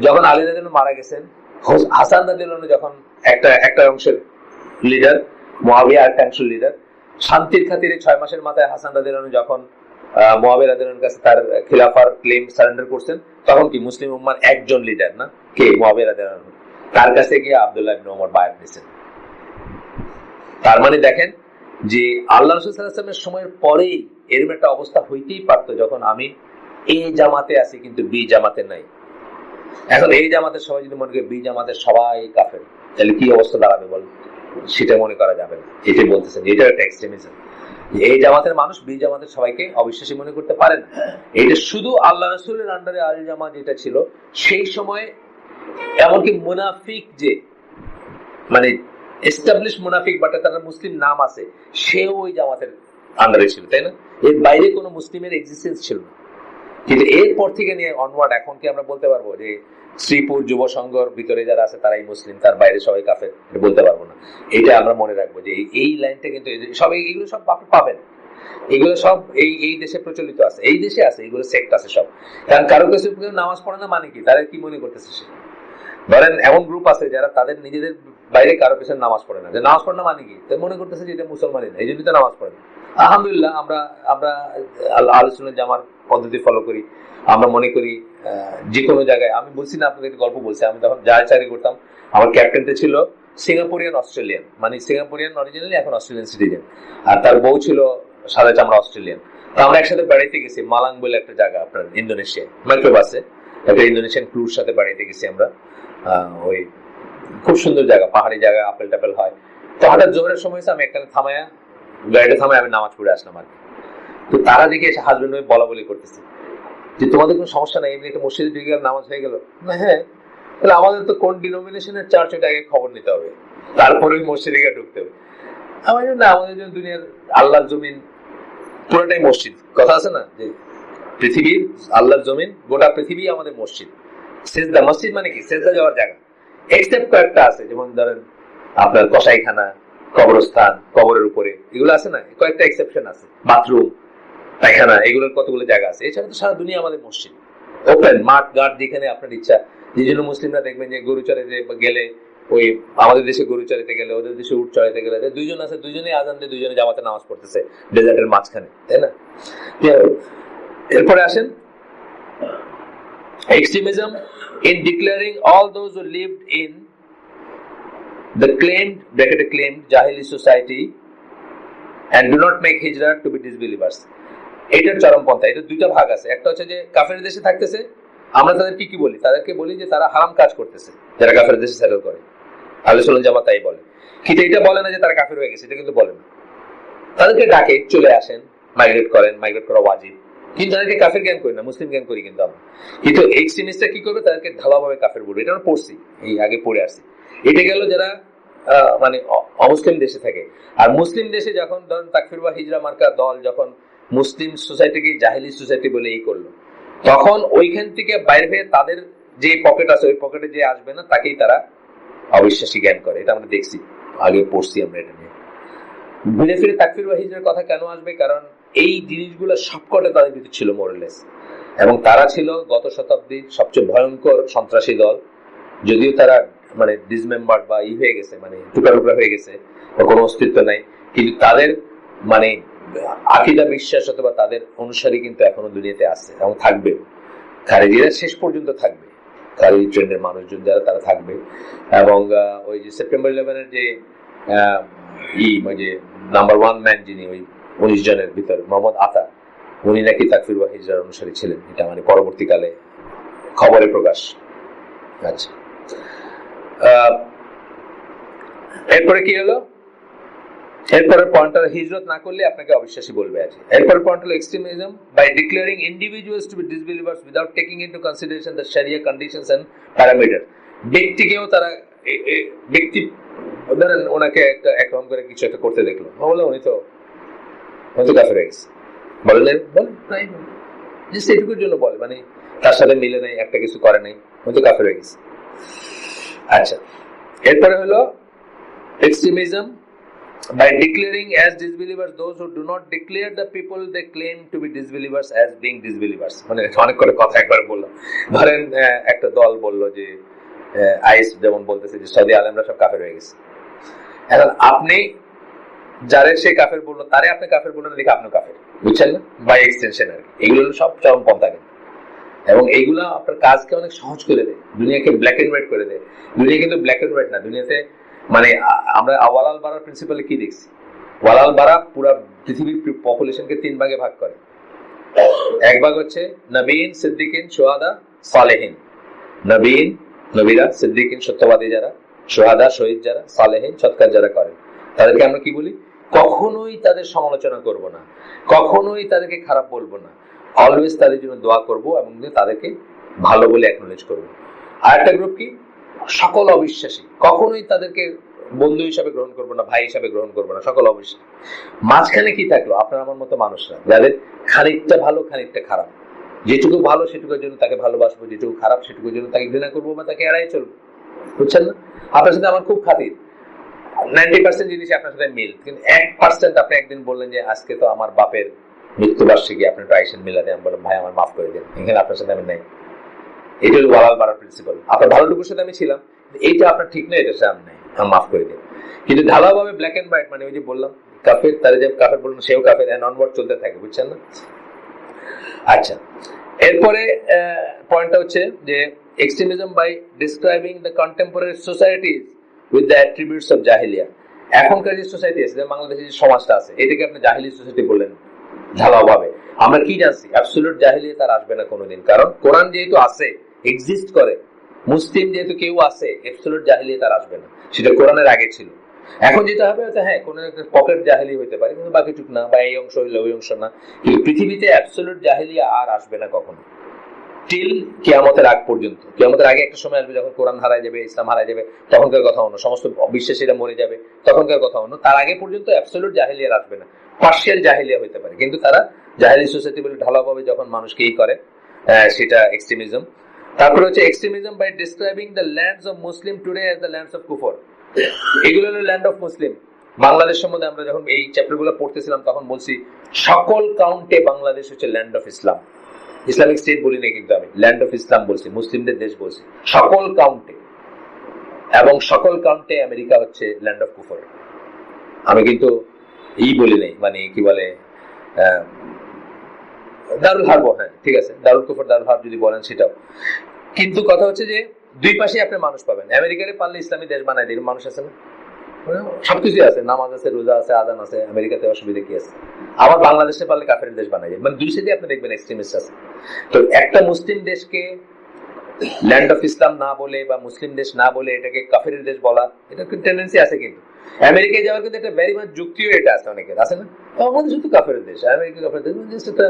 যখন আলী রাদিয়াল্লাহু আনহু মারা গেছেন, হাসান রাদিয়াল্লাহু আনহু যখন একটা অংশের লিডার, মুআবিয়া একটা অংশের লিডার, শান্তির খাতিরে 6 মাসের মাথায় হাসান রাদিয়াল্লাহু আনহু যখন মুআবিয়া রাদিয়াল্লাহু আনহুর কাছে তার খিলাফার ক্লেম সারেন্ডার করছেন, তখন কি মুসলিম উম্মার একজন লিডার না, কে? মুআবিয়া রাদিয়াল্লাহু আনহু। তার কাছে গিয়ে আব্দুল্লাহ ইবনে ওমর বায়াত নিয়েছেন। তার মানে দেখেন যে আল্লাহ রাসূল সাল্লাল্লাহু আলাইহি ওয়াসাল্লামের সময়ের পরেই এরকম একটা অবস্থা হইতেই পারতো, যখন আমি এই জামাতে আছি কিন্তু বি জামাতে নাই। এখন এই জামাতের সবাই যদি মনে করে বি জামাতের সবাই কাফের, তাহলে কি অবস্থা দাঁড়াবে বল? সেটা মনে করা যাবে না। এটাই বলতেছেন, এটা একটা এক্সট্রিমিজম। এই জামাতের মানুষ বি জামাতের সবাইকে অবিশ্বাসী মনে করতে পারে না। এটা শুধু আল্লাহ রাসূলের আন্ডারে আল জামা যেটা ছিল সেই সময়, এমনকি মুনাফিক যে, মানে এস্টাবলিশ মুনাফিক, বাট তার মুসলিম নাম আছে, সেও ওই জামাতের আন্ডারে ছিল, তাই না? এর বাইরে কোনো মুসলিমের এক্সিস্টেন্স ছিল না। কিন্তু এরপর থেকে নিয়ে অনওয়ার্ড এখন কি আমরা বলতে পারবো যে শ্রীপুর যুব সংঘর ভিতরে যারা আছে তারাই মুসলিম, তার বাইরে সবাই কাফের? বলতে পারবো না। এটা আমরা মনে রাখবো যে এই লাইনটা কিন্তু সব, এগুলো সব আপনি পাবেন, এগুলো সব এই দেশে প্রচলিত আছে, এই দেশে আছে, এগুলো সেক্ট আছে সব। কারণ কারো কাছে নামাজ পড়ে না মানে কি, তারা কি মনে করতেছে? সে ধরেন এমন গ্রুপ আছে যারা তাদের নিজেদের বাইরে কারো পেছনে নামাজ পড়ে না, যে নামাজ পড়ে না মানে কি, তাই মনে করতেছে যে এটা মুসলমানই না, এই জন্য তো নামাজ পড়ে না। আলহামদুলিল্লাহ, আমরা আহলে সুন্নাত জামার পদ্ধতি ফলো করি। আমরা মনে করি যে কোনো জায়গায়, আমি বলছি না আপনাদের গল্প বলছি, আমি তখন যা চাকরি করতাম, আমার ক্যাপ্টেনটা ছিল সিঙ্গাপুরিয়ান অস্ট্রেলিয়ান, মানে সিঙ্গাপুরিয়ান অরিজিনালি, এখন অস্ট্রেলিয়ান সিটিজেন, আর তার বউ ছিল সাদা চামড়া অস্ট্রেলিয়ান। তো আমরা একসাথে বেড়াইতে গেছি মালাং বলে একটা জায়গা, আপনার ইন্দোনেশিয়া, মাইক্রোবাসে একটা ইন্দোনেশিয়ান ক্রুর সাথে বেড়াইতে গেছি আমরা। ওই খুব সুন্দর জায়গা, পাহাড়ি জায়গা, আপেল টাপেল হয়। তো হঠাৎ জোহরের সময় আমি একটা থামায়া, গাড়িটা থামায় আমি নামাজ পড়ে আসলাম আর কি। তো তারা দেখে এসে হাজবেন্ড ওয়াইফ বলা বলি করতেছে যে তোমাদের কোনো সমস্যা নাই, এমনি একটা মসজিদে ঢুকে গেল, নামাজ হয়ে গেল না? হ্যাঁ। তাহলে আমাদের তো কোন ডিনোমিনেশনের চার্চ, ওটা আগে খবর নিতে হবে, তারপরে ওই মসজিদে গিয়ে ঢুকতে হবে। আমার জন্য আমাদের জন্য দুনিয়ার আল্লাহর জমিন পুরোটাই মসজিদ, কথা আছে না যে পৃথিবীর আল্লাহর জমিন, গোটা পৃথিবী আমাদের মসজিদ। সেজদা, মসজিদ মানে কি? সেজদা যাওয়ার জায়গা। এক্সেপ্ট কয়েকটা আছে, যেমন ধরেন আপনার কসাইখানা, কবরস্থান, কবরের উপরে, এগুলো আছে না, কয়েকটা এক্সেপশন আছে, বাথরুম, পায়খানা, এগুলোর কতগুলো জায়গা আছে। এছাড়া তো সারা দুনিয়া আমাদের মসজিদ, ওপেন মাঠ ঘাট, যেখানে আপনার ইচ্ছা। যে জন্য মুসলিমরা দেখবেন যে গরু চড়াইতে গেলে, ওই আমাদের দেশে গরু চড়াইতে গেলে, ওদের দেশে উট চড়াইতে গেলে, দুইজন আছে, দুইজনেই আজান দিয়ে দুইজনে জামাতে নামাজ পড়তেছে ডেজার্টের মাঝখানে, তাই না? এরপরে আসেন extremism in declaring all those who lived in the claimed Jahili society and do not make hijrah to be disbelievers. এটার চরমপন্থা। এটা দুইটা ভাগ আছে। একটা হচ্ছে যে কাফের দেশে থাকতেছে, আমরা তাদেরকে কি বলি? তাদেরকে বলি যে তারা হারাম কাজ করতেছে, যারা কাফের দেশে সেটেল করে। আহলে সুন্নাত জামাত তাই বলে, কিন্তু এটা বলে না যে তারা কাফের হয়ে গেছে, এটা কিন্তু বলে না। তাদেরকে ডাকে, চলে আসেন, মাইগ্রেট করেন, মাইগ্রেট করা ওয়াজিব, কিন্তু তাদেরকে কাফের জ্ঞান করি না, মুসলিম জ্ঞান করি কিন্তু আমরা। কিন্তু এক্সট্রিমিস্টরা কি করবে? তাদেরকে ঢালাভাবে কাফের বলবে। এটা আমরা পড়ছি, এই আগে পড়ে আসছি। এটা গেল যারা মানে অমুসলিম দেশে থাকে। আর মুসলিম দেশে যখন ধরেন তাকফির বা হিজরা মার্কা দল যখন মুসলিম সোসাইটিকে জাহিলি সোসাইটি বলে এই করলো, তখন ওইখান থেকে বাইরে হয়ে তাদের যে পকেট আছে, ওই পকেটে যে আসবে না তাকেই তারা অবিশ্বাসী জ্ঞান করে। এটা আমরা দেখছি, আগে পড়ছি আমরা এটা নিয়ে। ঘুরে ফিরে তাকফির বা হিজরার কথা কেন আসবে? কারণ এই জিনিসগুলো সবকটা তাদের ভিতরে ছিল মোরালেস, এবং তারা ছিল গত শতাব্দীর সবচেয়ে ভয়ঙ্কর সন্ত্রাসী দল। যদিও তারা মানে ডিসমেম্বার্ড বা হয়ে গেছে, মানে টুকরা টুকরা হয়ে গেছে, কোনো অস্তিত্ব নাই, কিন্তু তাদের মানে আকীদা, বিশ্বাস অথবা তাদের অনুসারী কিন্তু এখনো দুনিয়াতে আছে এবং থাকবে। খারেজিরা শেষ পর্যন্ত থাকবে, খারেজি ট্রেন্ডের মানুষজন যারা, তারা থাকবে। এবং ওই যে সেপ্টেম্বর 11-এর যে যে নাম্বার 1 ম্যান, যিনি ওই 19 জনের ভিতর, মোহাম্মদ আতা, উনি নাকি তাকফির বা হিজরার অনুসারী ছিলেন। এটা মানে পরবর্তীকালে খবরে প্রকাশ। আচ্ছা, এরপরে কি হলো, এরপরের পয়েন্ট হলো হিজরত না করলে আপনাকে অবিশ্বাসী বলবে আছে। এরপরের পয়েন্ট হলো extremism by declaring individuals to be disbelievers without taking into consideration the sharia conditions and parameter. ব্যক্তিকেও তারা ব্যক্তি ধরেন ওনাকে একটা একরকম করে কিছু একটা করতে দেখলো, বলে উনি তো কাফের হয়ে গেছে, বলে প্রায় জাস্ট এটুকুর জন্য বলে, মানে তার সাথে মিলে নেই, একটা কিছু করে নাই, উনি তো কাফের হয়ে গেছে। আচ্ছা, এরপরে হলো extremism by declaring as disbelievers those who do not declare the people they claim to be disbelievers as being disbelievers। মানে অনেক করে কথা একবার বললাম, ধরেন একটা দল বললো যে আইস যেমন বলতেছে যে সৌদি আলেমরা সব কাফের হয়ে গেছে, এখন আপনি যারে সে কাফের বললো তারে আপনি কাফের বললেন, দেখে আপনি কাফের, বুঝছেন না, বাই এক্সটেনশন আর কি। এগুলো সব চরম পন্থা কিন্তু, এবং এইগুলো আপনার কাজকে অনেক সহজ করে দেয়, দুনিয়াকে ব্ল্যাক এন্ড হোয়াইট করে দেয়। দুনিয়া কিন্তু ব্ল্যাক এন্ড হোয়াইট না, দুনিয়াতে মানে আমরা ওয়ালাল বারার প্রিন্সিপালে কি দেখছি, ওয়ালাল বারা পুরো পৃথিবীর পপুলেশনকে 3 ভাগে ভাগ করে। এক ভাগ হচ্ছে নবীন, সিদ্দিকিন, শুহাদা, সালেহিন। নবীন নবীরা, সিদ্দিকিন সত্যবাদী যারা, শুহাদা শহীদ যারা, সালেহিন সৎকার যারা করেন, তাদেরকে আমরা কি বলি, কখনোই তাদের সমালোচনা করব না, কখনোই তাদেরকে খারাপ বলবো না, অলওয়েজ তাদের জন্য দোয়া করব এবং তাদেরকে ভালো বলে অ্যাকনোলেজ করব। আর একটা গ্রুপ কি, সকল অবিশ্বাসী, কখনোই তাদেরকে বন্ধু হিসাবে গ্রহণ করবো না, ভাই হিসাবে গ্রহণ করবো না, সকল অবিশ্বাসী। মাঝখানে কি থাকলো, আপনার আমার মতো মানুষরা, যাদের খানিকটা ভালো খানিকটা খারাপ, যেটুকু ভালো সেটুকুর জন্য তাকে ভালোবাসবো, যেটুকু খারাপ সেটুকুর জন্য তাকে ঘৃণা করবো বা তাকে এড়াই চলবো, বুঝছেন না। আপনার সাথে আমার খুব খাতির, 90% জিনিস আপনার সাথে মিল, কিন্তু 1% আপনি একদিন বললেন যে আজকে তো আমার বাপের মৃত্যুবার্ষিকী, আপনি একটু আইসেন মিলা দেন, বললাম ভাই আমার মাফ করে দিন, এখানে আপনার সাথে আমি নাই। এটা হলো ওয়ালাল বারার প্রিন্সিপাল। আপনার ভালোটুকুর সাথে আমি ছিলাম, এইটা আপনার ঠিক নয়, এটা সামনে নাই, আমি মাফ করে দিন। কিন্তু ঢালাওভাবে ব্ল্যাক এন্ড হোয়াইট, মানে ওই যে বললাম কাফের, তারা যে কাফের বললেন সেও কাফের, অনওয়ার্ড চলতে থাকে, বুঝছেন না। আচ্ছা, এরপরে পয়েন্টটা হচ্ছে যে extremism by describing the contemporary societies with the attributes of jahiliyya. এখনকার যে সোসাইটি আছে, বাংলাদেশের যে সমাজটা আছে, এটাকে আপনি জাহিলি সোসাইটি বললেন ঢালাওভাবে। আমরা কি জানছি, অ্যাবসলিউট জাহিলিয়াত আর আসবে না কোনোদিন, কারণ কোরআন যেহেতু আছে, এক্সিস্ট করে, মুসলিম যেহেতু কেউ আছে, অ্যাবসলিউট জাহিলিয়াত আর আসবে না, সেটা কোরআনের আগে ছিল। এখন যেটা হবে হ্যাঁ কোন একটা পকেট জাহিলি হতে পারে, কিন্তু বাকিটুক না, বা এই অংশ হইলে ওই অংশ না, কিন্তু পৃথিবীতে অ্যাবসলিউট জাহিলিয়া আর আসবে না কখনো, টিল কিয়ামতের আগ পর্যন্ত। কিয়ামতের আগে একটা সময় আসবে যখন কোরআন হারায় যাবে, ইসলাম হারায় যাবে, তখনকার কথা অন্য, সমস্ত বিশ্বাসীরা মরে যাবে, তখনকার কথা অন্য। তার আগে পর্যন্ত অ্যাবসলিউট জাহিলিয়া আসবে না, পার্শিয়াল জাহিলিয়া হতে পারে, কিন্তু তারা জাহিলি সোসাইটি বলে ঢালাওভাবে যখন মানুষকে এই করে, সেটা এক্সট্রিমিজম। তারপরে হচ্ছে extremism by describing the lands of Muslim today as the lands of kufr. এগুলো হলো ল্যান্ড অফ মুসলিম। বাংলাদেশ সম্বন্ধে আমরা যখন এই চ্যাপ্টারগুলো পড়তেছিলাম তখন বলছি সকল কাউন্টে বাংলাদেশ হচ্ছে land of Islam. Islamic state বলি না, কিন্তু আমি ল্যান্ড অফ ইসলাম বলছি, মুসলিমদের দেশ বলছি সকল কাউন্টে, এবং সকল কাউন্টে আমেরিকা হচ্ছে ল্যান্ড অফ কুফর। আমি কিন্তু বলি নাই, মানে কি বলে দারুল হারব, হ্যাঁ ঠিক আছে, দারুল কুফর দারুল হারব যদি বলেন সেটাও। কিন্তু কথা হচ্ছে যে দুই পাশে আপনি মানুষ পাবেন। আমেরিকারে পারলে ইসলামী দেশ বানায় দিন, মানুষ আছে না, সবকিছু আছে, নামাজ আছে, রোজা আছে, আজান আছে, আমেরিকাতে অসুবিধা কি আছে। আবার বাংলাদেশে পারলে কাফের দেশ বানায় যায়, মানে দুই সাইডে আপনি দেখবেন এক্সট্রিমিস্ট আছে। তো একটা মুসলিম দেশকে ল্যান্ড অফ ইসলাম না বলে বা মুসলিম দেশ না বলে এটাকে কাফের দেশ বলা, এটা টেন্ডেন্সি আছে। কিন্তু আমেরিকায় যাওয়ার কিন্তু একটা ভেরি মাচ যুক্তিও এটা আছে, অনেকের আছে না, আমাদের শুধু কাফের দেশ, আমেরিকা কাফের দেশ, জাস্ট একটা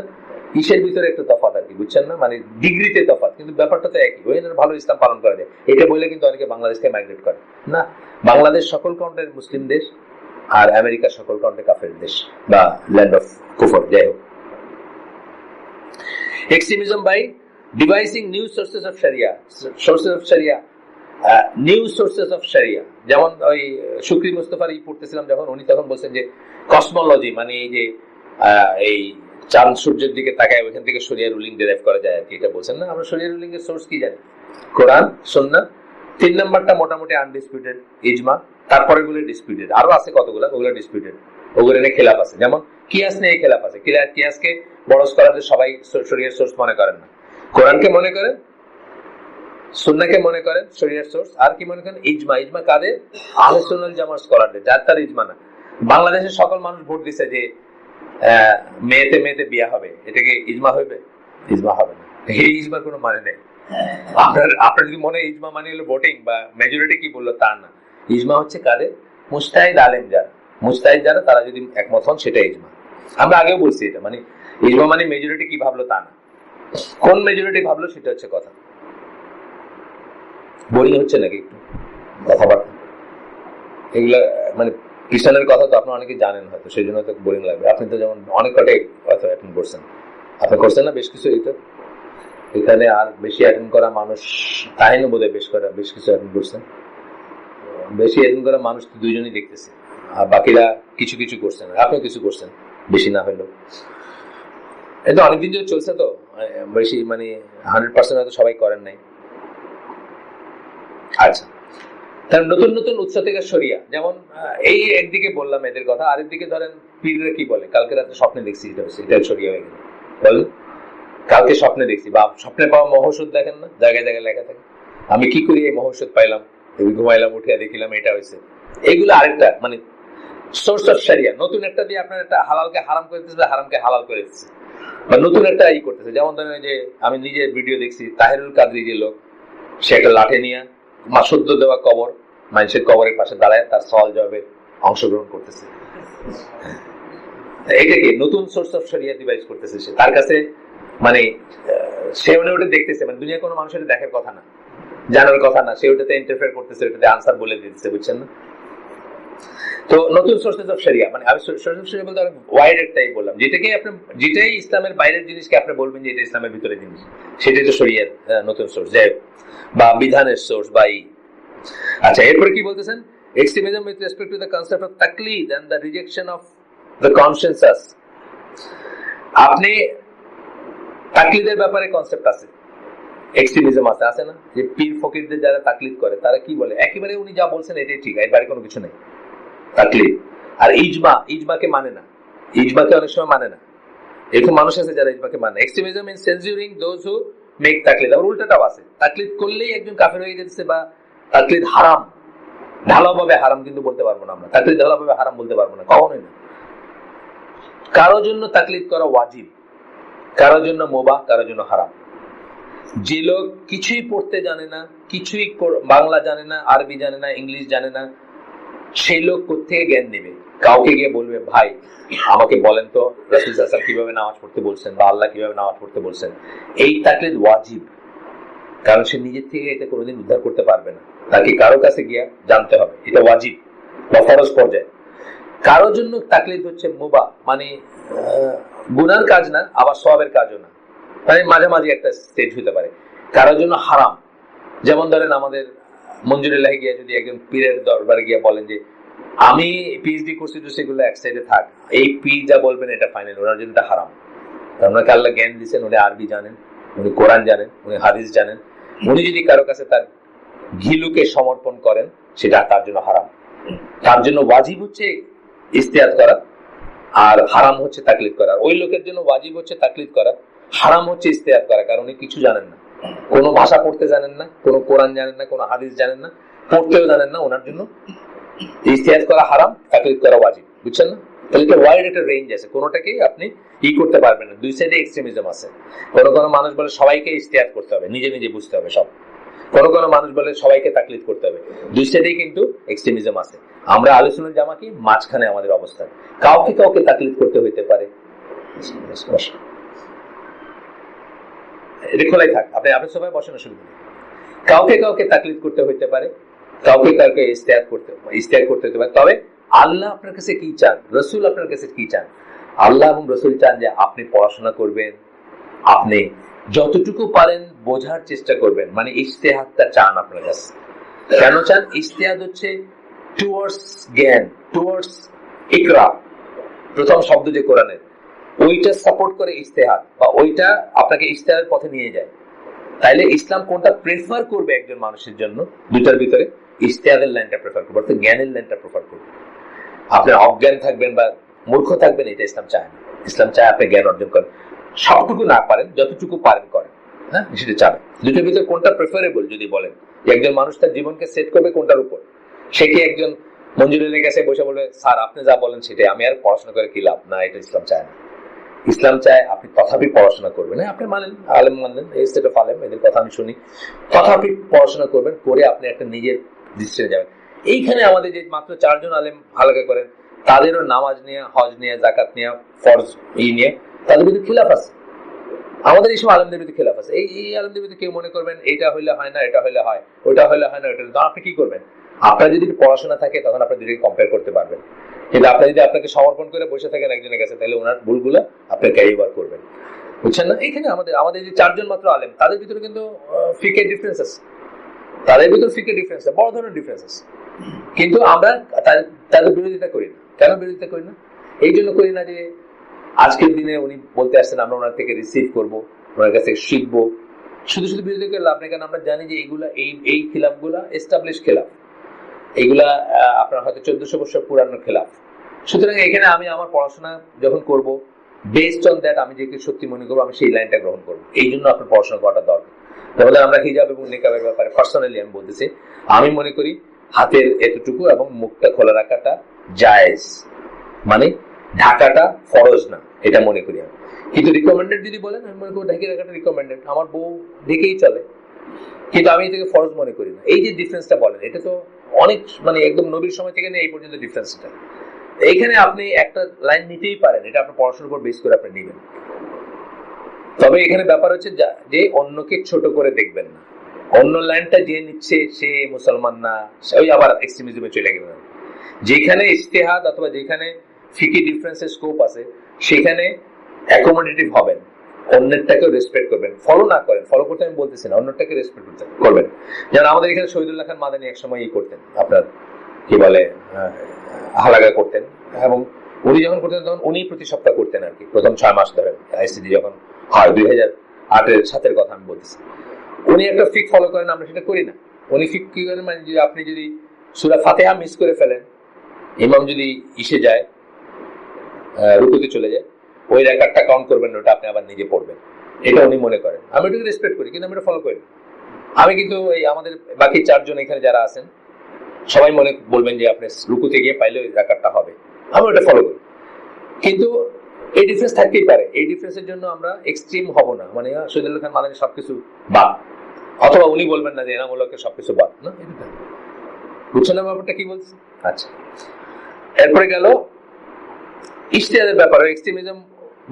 ইসের ভিতরে একটা তফাৎ আর কি, বুঝছেন না, মানে ডিগ্রিতে তফাৎ, কিন্তু ব্যাপারটা তো একই। ওই ভালো ইসলাম পালন করা যায় এটা বলে কিন্তু অনেকে বাংলাদেশকে মাইগ্রেট করে না। বাংলাদেশ সকল কাউন্টের মুসলিম দেশ, আর আমেরিকা সকল কাউন্টে কাফের দেশ বা ল্যান্ড অফ কুফর। যাই হোক, extremism by devising new sources of sharia, sources of sharia, new sources of sharia. যেমন ওই শুকরি মুস্তফার পড়তেছিলাম যখন, উনি তখন বলছেন যে কসমোলজি, মানে এই যে এই চাঁদ সূর্যের দিকে তাকায় ওইখান থেকে শরিয়া রুলিং ডিরাইভ করা যায় আর কি, এটা বলছেন না। আমরা শরিয়া রুলিং এর সোর্স কি জানি, কোরআন, সুন্নাহ। 3 নাম্বারটা মোটামুটি আনডিসপিউটেড, ইজমা। তারপরে গুলো ডিসপিউটেড, আরো আছে কতগুলো, ওগুলো ডিসপিউটেড, ওগুলো নিয়ে খেলাফ আছে। যেমন কিয়াস নিয়ে খেলাফ আছে, কিয়াসকে বড় স্কলারদের সবাই শরিয়ার সোর্স মনে করেন না। কোরআনকে মনে করেন, সুন্নাহকে মনে করেন শরিয়ার সোর্স, আর কি মনে করেন ইজমা। ইজমা কাদের? আহলে সুন্নাহ ওয়াল জামাত স্কলারদের, যার তার ইজমা না। বাংলাদেশের সকল মানুষ ভোট দিছে যে মেয়েতে মেয়েতে বিয়া হবে, এটাকে ইজমা হইবে? ইজমা হবে না, এই ইজমার কোনো মানে নেই। আপনার যদি মনে ইজমা মানে হলো ভোটিং বা মেজরিটি কি বললো তা না। ইজমা হচ্ছে কাদের? মুজতাহিদ আলেম যারা, মুজতাহিদ যারা, তারা যদি একমত হন সেটা ইজমা। আমরা আগেও বলছি এটা মানে ইজমা মানে মেজরিটি কি ভাবলো তা না, কোন মেজরিটি ভাবলো সেটা হচ্ছে কথা। বোরিং হচ্ছে নাকি একটু কথাবার্তা এগুলা? মানে পিছনের কথা তো আপনারা অনেকে জানেন হয়তো, সেই জন্য তো বোরিং লাগবে। আপনি তো যেমন অনেক কটাই হয়তো অ্যাটেন্ড করছেন, আপনি করছেন না বেশ কিছু? এটা এখানে আর বেশি অ্যাটেন্ড করা মানুষ তাহিনও বোধহয় বেশ কিছু অ্যাটেন্ড করছেন। বেশি অ্যাটেন্ড করা মানুষ তো দুইজনই দেখতেছে, আর বাকিরা কিছু কিছু করছেন, আপনিও কিছু করছেন বেশি না হইলেও। এটা অনেকদিন ধরে চলছে তো, বেশি মানে 100% হয়তো সবাই করেন নাই। আচ্ছা, তার নতুন নতুন উৎস থেকে সরিয়া, যেমন এই একদিকে বললাম এদের কথা, আরেকদিকে ধরেন পীররা কি বলে, কালকে রাতে স্বপ্নে দেখছি এটা হচ্ছে, এটা সরিয়া হয়ে গেল। বলেন কালকে স্বপ্নে দেখছি, বা স্বপ্নে পাওয়া মহৌষধ দেখেন না, জায়গায় জায়গায় লেখা থাকে, আমি কি করি এই মহৌষধ পাইলাম, ঘুমাইলাম উঠিয়া দেখিলাম এটা হয়েছে। এগুলো আরেকটা মানে সোর্স অফ শরিয়া। নতুন একটা দিয়ে আপনার একটা হালালকে হারাম করে দিচ্ছে, হারামকে হালাল করে দিচ্ছে, বা নতুন একটা ই করতেছে। যেমন ধরেন যে আমি নিজের ভিডিও দেখছি, তাহিরুল কাদরি যে লোক, সে একটা লাঠি নিয়ে সদ্য দেওয়া কবর, মানুষের কবরের পাশে দাঁড়ায় তার সওয়াল জবাবে অংশগ্রহণ করতেছে। এটাকে নতুন সোর্স অফ শরিয়া ডিভাইস করতেছে সে, তার কাছে মানে সে ওটা দেখতেছে, মানে দুনিয়া কোনো মানুষের দেখার কথা না, জানার কথা না, সে ওটাতে ইন্টারফেয়ার করতেছে, ওটাতে আনসার বলে দিতেছে, বুঝছেন না? তো নতুন সোর্সেস অফ শরিয়া মানে আমি সোর্স অফ শরিয়া বলতে ওয়াইড একটাই বললাম, যেটাই ইসলামের বাইরের জিনিসকে আপনি বলবেন যে এটা ইসলামের ভিতরে জিনিস, সেটাই তো শরিয়ার নতুন সোর্স, যাই বা বিধানের সোর্স বা ই। আচ্ছা, এরপরে কি বলতেছেন? Extremism with respect to the concept of taqlid and the rejection of the consensus. আপনি তাকলিদের ব্যাপারে কনসেপ্ট আছে, এক্সট্রিমিজম আছে না, যে পীর ফকিরদের যারা তাকলিদ করে তারা কি বলে, একেবারে উনি যা বলছেন এটাই ঠিক, এর বাইরে কোনো কিছু নেই, তাকলিদ। আর ইজমাকে মানে না, ইজমাকে অনেক সময় মানে না, এরকম মানুষ আছে যারা ইজমাকে মানে। Extremism in censuring those who make taqlid. আর উল্টাটাও আছে, তাকলিদ করলেই একজন কাফের হয়ে যাচ্ছে, বা তাকলিদ হারাম, ঢালাওভাবে হারাম কিন্তু বলতে পারবো না আমরা, তাকলিদ ঢালাওভাবে হারাম বলতে পারবো না, কখনোই না। কারো জন্য তাকলিদ করা ওয়াজিব, কারো জন্য মুবাহ, কারো জন্য হারাম। যে লোক কিছুই পড়তে জানে না, কিছুই বাংলা জানে না, আরবি জানে না, ইংলিশ জানে না, সেই লোক কোত্থেকে জ্ঞান নেবে? কাউকে গিয়ে বলবে ভাই আমাকে বলেন তো রাসূল সাল্লাল্লাহু আলাইহি ওয়াসাল্লাম কিভাবে নামাজ পড়তে বলছেন, বা আল্লাহ কিভাবে নামাজ পড়তে বলছেন। এই তাকলিদ ওয়াজিব, কারণ সে নিজের থেকে এটা কোনোদিন উদ্ধার করতে পারবে না, তাকে কারো কাছে গিয়া জানতে হবে, এটা ওয়াজিব বা ফরজ পর্যায়ে। কারো জন্য তাকলিদ হচ্ছে মুবাহ, মানে গুনার কাজ না, আবার সওয়াবের কাজও না, মানে মাঝামাঝি একটা স্টেজ হতে পারে। কারোর জন্য হারাম, যেমন ধরেন আমাদের মঞ্জুরিল্লাহ গিয়া যদি একজন পীরের দরবারে গিয়া বলেন যে আমি পিএইচডি করছি, তো সেগুলো এক সাইডে থাক, এই পীর যা বলবেন এটা ফাইনাল, ওনার জন্য এটা হারাম। ওনাকে আল্লাহ জ্ঞান দিচ্ছেন, উনি আরবি জানেন, উনি কোরআন জানেন, উনি হাদিস জানেন, উনি যদি কারো কাছে তার ঘিলুকে সমর্পণ করেন সেটা তার জন্য হারাম। তার জন্য ওয়াজিব হচ্ছে ইস্তেহাদ করা, আর হারাম হচ্ছে তাকলিদ করা। ওই লোকের জন্য ওয়াজিব হচ্ছে তাকলিদ করা, হারাম হচ্ছে ইস্তেহাদ করা, কারণ উনি কিছু জানেন না, কোনো ভাষা পড়তে জানেন না, কোনো কোরআন জানেন না, কোনো হাদিস জানেন না, পড়তেও জানেন না, ওনার জন্য ইস্তেহাদ করা হারাম, তাকলিদ করা ওয়াজিব, বুঝছেন না? তাহলে এটা ওয়াইড একটা রেঞ্জ আছে, কোনোটাকেই আপনি করতে পারবেন না, দুই সাইডে এক্সট্রিমিজম আছে। কোনো মানুষ বলে সবাইকে ইস্তেহাদ করতে হবে, নিজে নিজে বুঝতে হবে সব, কোনো মানুষ বলে সবাইকে তাকলিদ করতে হবে, দুই সাইডেই কিন্তু এক্সট্রিমিজম আছে। আমরা আহলে সুন্নাত জামাত কি মাঝখানে আমাদের অবস্থান, কাউকে কাউকে তাকলিদ করতে হইতে পারে, এটা খোলাই থাক, আপনি সবাই বসেন, অসুবিধা নেই। কাউকে কাউকে তাকলিদ করতে হইতে পারে, কাউকে কাউকে ইস্তেহাদ করতে হতে পারে। তবে আল্লাহ আপনার কাছে কি চান, রাসূল আপনার কাছে কি চান? আল্লাহ এবং রাসূল চান যে আপনি পড়াশোনা করবেন, আপনি যতটুকু পারেন বোঝার চেষ্টা করবেন, মানে ইজতিহাদটা চান আপনার কাছে। কেন চান? ইজতিহাদ হচ্ছে টুয়ার্ডস জ্ঞান, টুয়ার্ডস ইকরা, প্রথম শব্দ যে কোরআনের, ওইটা সাপোর্ট করে ইজতিহাদ, বা ওইটা আপনাকে ইজতিহাদের পথে নিয়ে যায়। তাইলে ইসলাম কোনটা প্রেফার করবে একজন মানুষের জন্য? দুটার ভিতরে ইজতিহাদের লাইনটা প্রেফার করবে, অর্থাৎ জ্ঞানের লাইনটা প্রেফার করবে। আপনি অজ্ঞান থাকবেন বা মূর্খ থাকবেন, এটা ইসলাম চায় না। ইসলাম চায় আপনি জ্ঞান অর্জন করেন, সবটুকু না পারেন, যতটুকু পারেন করেন, হ্যাঁ, সেটা চাবে। দুটোর ভিতরে কোনটা প্রেফারেবল যদি বলেন, একজন মানুষ তার জীবনকে সেট করবে কোনটার উপর, সে কি একজন মঞ্জুরের কাছে বসে বলবে স্যার আপনি যা বলেন সেটাই, আমি আর পড়াশোনা করে কি লাভ? না, এটা ইসলাম চায় না। ইসলাম চায় আপনি তথাপি পড়াশোনা করবেন, হ্যাঁ আপনি মানেন, আলেম মানলেন, এই স্টেট অফ আলেম, এদের কথা আমি শুনি, তথাপি পড়াশোনা করবেন, করে আপনি একটা নিজের ডিসিশনে যাবেন। এইখানে আমাদের যে মাত্র 4 জন আলেম হালকা করেন, তাদেরও নামাজ নিয়ে, হজ নিয়ে, জাকাত নিয়ে, ফরজ নিয়ে তাদের ভিতরে খিলাফ আছে। আমাদের এইসব আলেমদের ভিতরে খিলাফ আছে। এই আলেমদের ভিতরে কেউ মনে করবেন এটা হইলে হয় না, এটা হইলে হয়, ওটা হইলে হয় না, ওটা হইলে, আপনি কি করবেন? আপনার যদি পড়াশোনা থাকে তখন আপনি দুটোকে কম্পেয়ার করতে পারবেন। কিন্তু আপনি যদি আপনাকে সমর্পণ করে বসে থাকেন একজনের কাছে, তাহলে ওনার ভুলগুলো আপনি ক্যারি ওভার করবেন, বুঝছেন না? এখানে আমাদের যে 4 জন মাত্র আলেম, তাদের ভিতরে কিন্তু ফিকের ডিফারেন্স আছে, তাদের ভিতরে ফিকের ডিফারেন্স আছে, বড় ধরনের ডিফারেন্স আছে। কিন্তু আমরা তাদের বিরোধিতা করি না। কেন বিরোধিতা করি না? এই জন্য করি না যে আজকের দিনে উনি বলতে আসছেন, আমরা ওনার থেকে রিসিভ করবো, ওনার কাছে শিখবো, শুধু শুধু বিরোধিতা করে লাভ নেই। কারণ আমরা জানি যে এইগুলা এই খিলাফ গুলা এস্টাবলিশ খিলাফ, এইগুলা আপনার হয়তো 1400 বছর পুরানো খিলাফ। সুতরাং এখানে আমি আমার পড়াশোনা যখন করব, বেসড অন দ্যাট আমি যেকে সত্যি মনে করবো, আমি সেই লাইনটা গ্রহণ করবো। এই জন্য আপনার পড়াশোনা করাটা দরকার। তাহলে আমরা হিজাব এবং নিকাবের ব্যাপারে পার্সোনালি আমি বলতেছি, আমি মনে করি হাতের এতটুকু এবং মুখটা খোলা রাখাটা জায়েজ, মানে ঢাকাটা ফরজ না, এটা মনে করি আমি। কিন্তু রিকমেন্ডেড যদি বলেন, আমি মনে করি ঢেকে রাখাটা রিকমেন্ডেড, আমার বউ ঢেকেই চলে, কিন্তু আমি এটাকে ফরজ মনে করি না। এই যে ডিফারেন্সটা বলেন, এটা তো অনেক, মানে একদম নবীর সময় থেকে নিয়ে এই পর্যন্ত ডিফারেন্সটা। এইখানে আপনি একটা লাইন নিতেই পারেন, এটা আপনার পড়াশোনার উপর বেস করে আপনি নেবেন। তবে এখানে ব্যাপার হচ্ছে যে অন্যকে ছোট করে দেখবেন না। অন্য লাইনটা যে নিচ্ছে সে মুসলমান না, ওই আবার এক্সট্রিমিজমে চলে গেলেন। যেখানে ইজতিহাদ অথবা যেখানে ফিকি ডিফারেন্সের স্কোপ আছে, সেখানে অ্যাকোমোডেটিভ হবেন, অন্যটাকেও রেসপেক্ট করবেন। ফলো না করেন, ফলো করতে আমি বলতেছি না, অন্যটাকে রেসপেক্ট করবেন। যেমন আমাদের এখানে শহীদুল্লাহ খান মাদানী একসময় করতেন, আপনার কি বলে হালাগা করতেন, এবং উনি যখন করতেন তখন উনি প্রতি সপ্তাহ করতেন আর কি, প্রথম 6 মাস ধরে। আইসিডি যখন হয় 2008-এর কথা আমি বলতেছি, উনি একটা ফিক ফলো করেন, আমরা সেটা করি না। উনি ফিক কি করেন, মানে আপনি যদি সূরা ফাতিহা মিস করে ফেলেন, ইমাম যদি ইসে যায়, রুকুতে চলে যায়, ওই রেকর্ডটা কাউন্ট করবেন, ওটা আপনি আবার নিজে পড়বেন, এটা উনি মনে করেন। আমি ওটাকে রেসপেক্ট করি, কিন্তু আমি এটা ফলো করি না। আমি কিন্তু এই আমাদের বাকি 4 জন এখানে যারা আছেন, সবাই মনে বলবেন যে আপনি রুকুতে গিয়ে পাইলে ওই রেকর্ডটা হবে, আমি ওটা ফলো করি। কিন্তু এই ডিফারেন্স থাকতেই পারে, এই ডিফারেন্সের জন্য আমরা এক্সট্রিম হব না, মানে শহীদুল্লাহ খান মাদানী সবকিছু বাদ, অথবা উনি বলবেন না যে এনামূলকে সবকিছু বাদ, না, এটা বুঝছেন না ব্যাপারটা কি বলছি? আচ্ছা, এরপরে গেল ইজতিহাদের ব্যাপারে। Extremism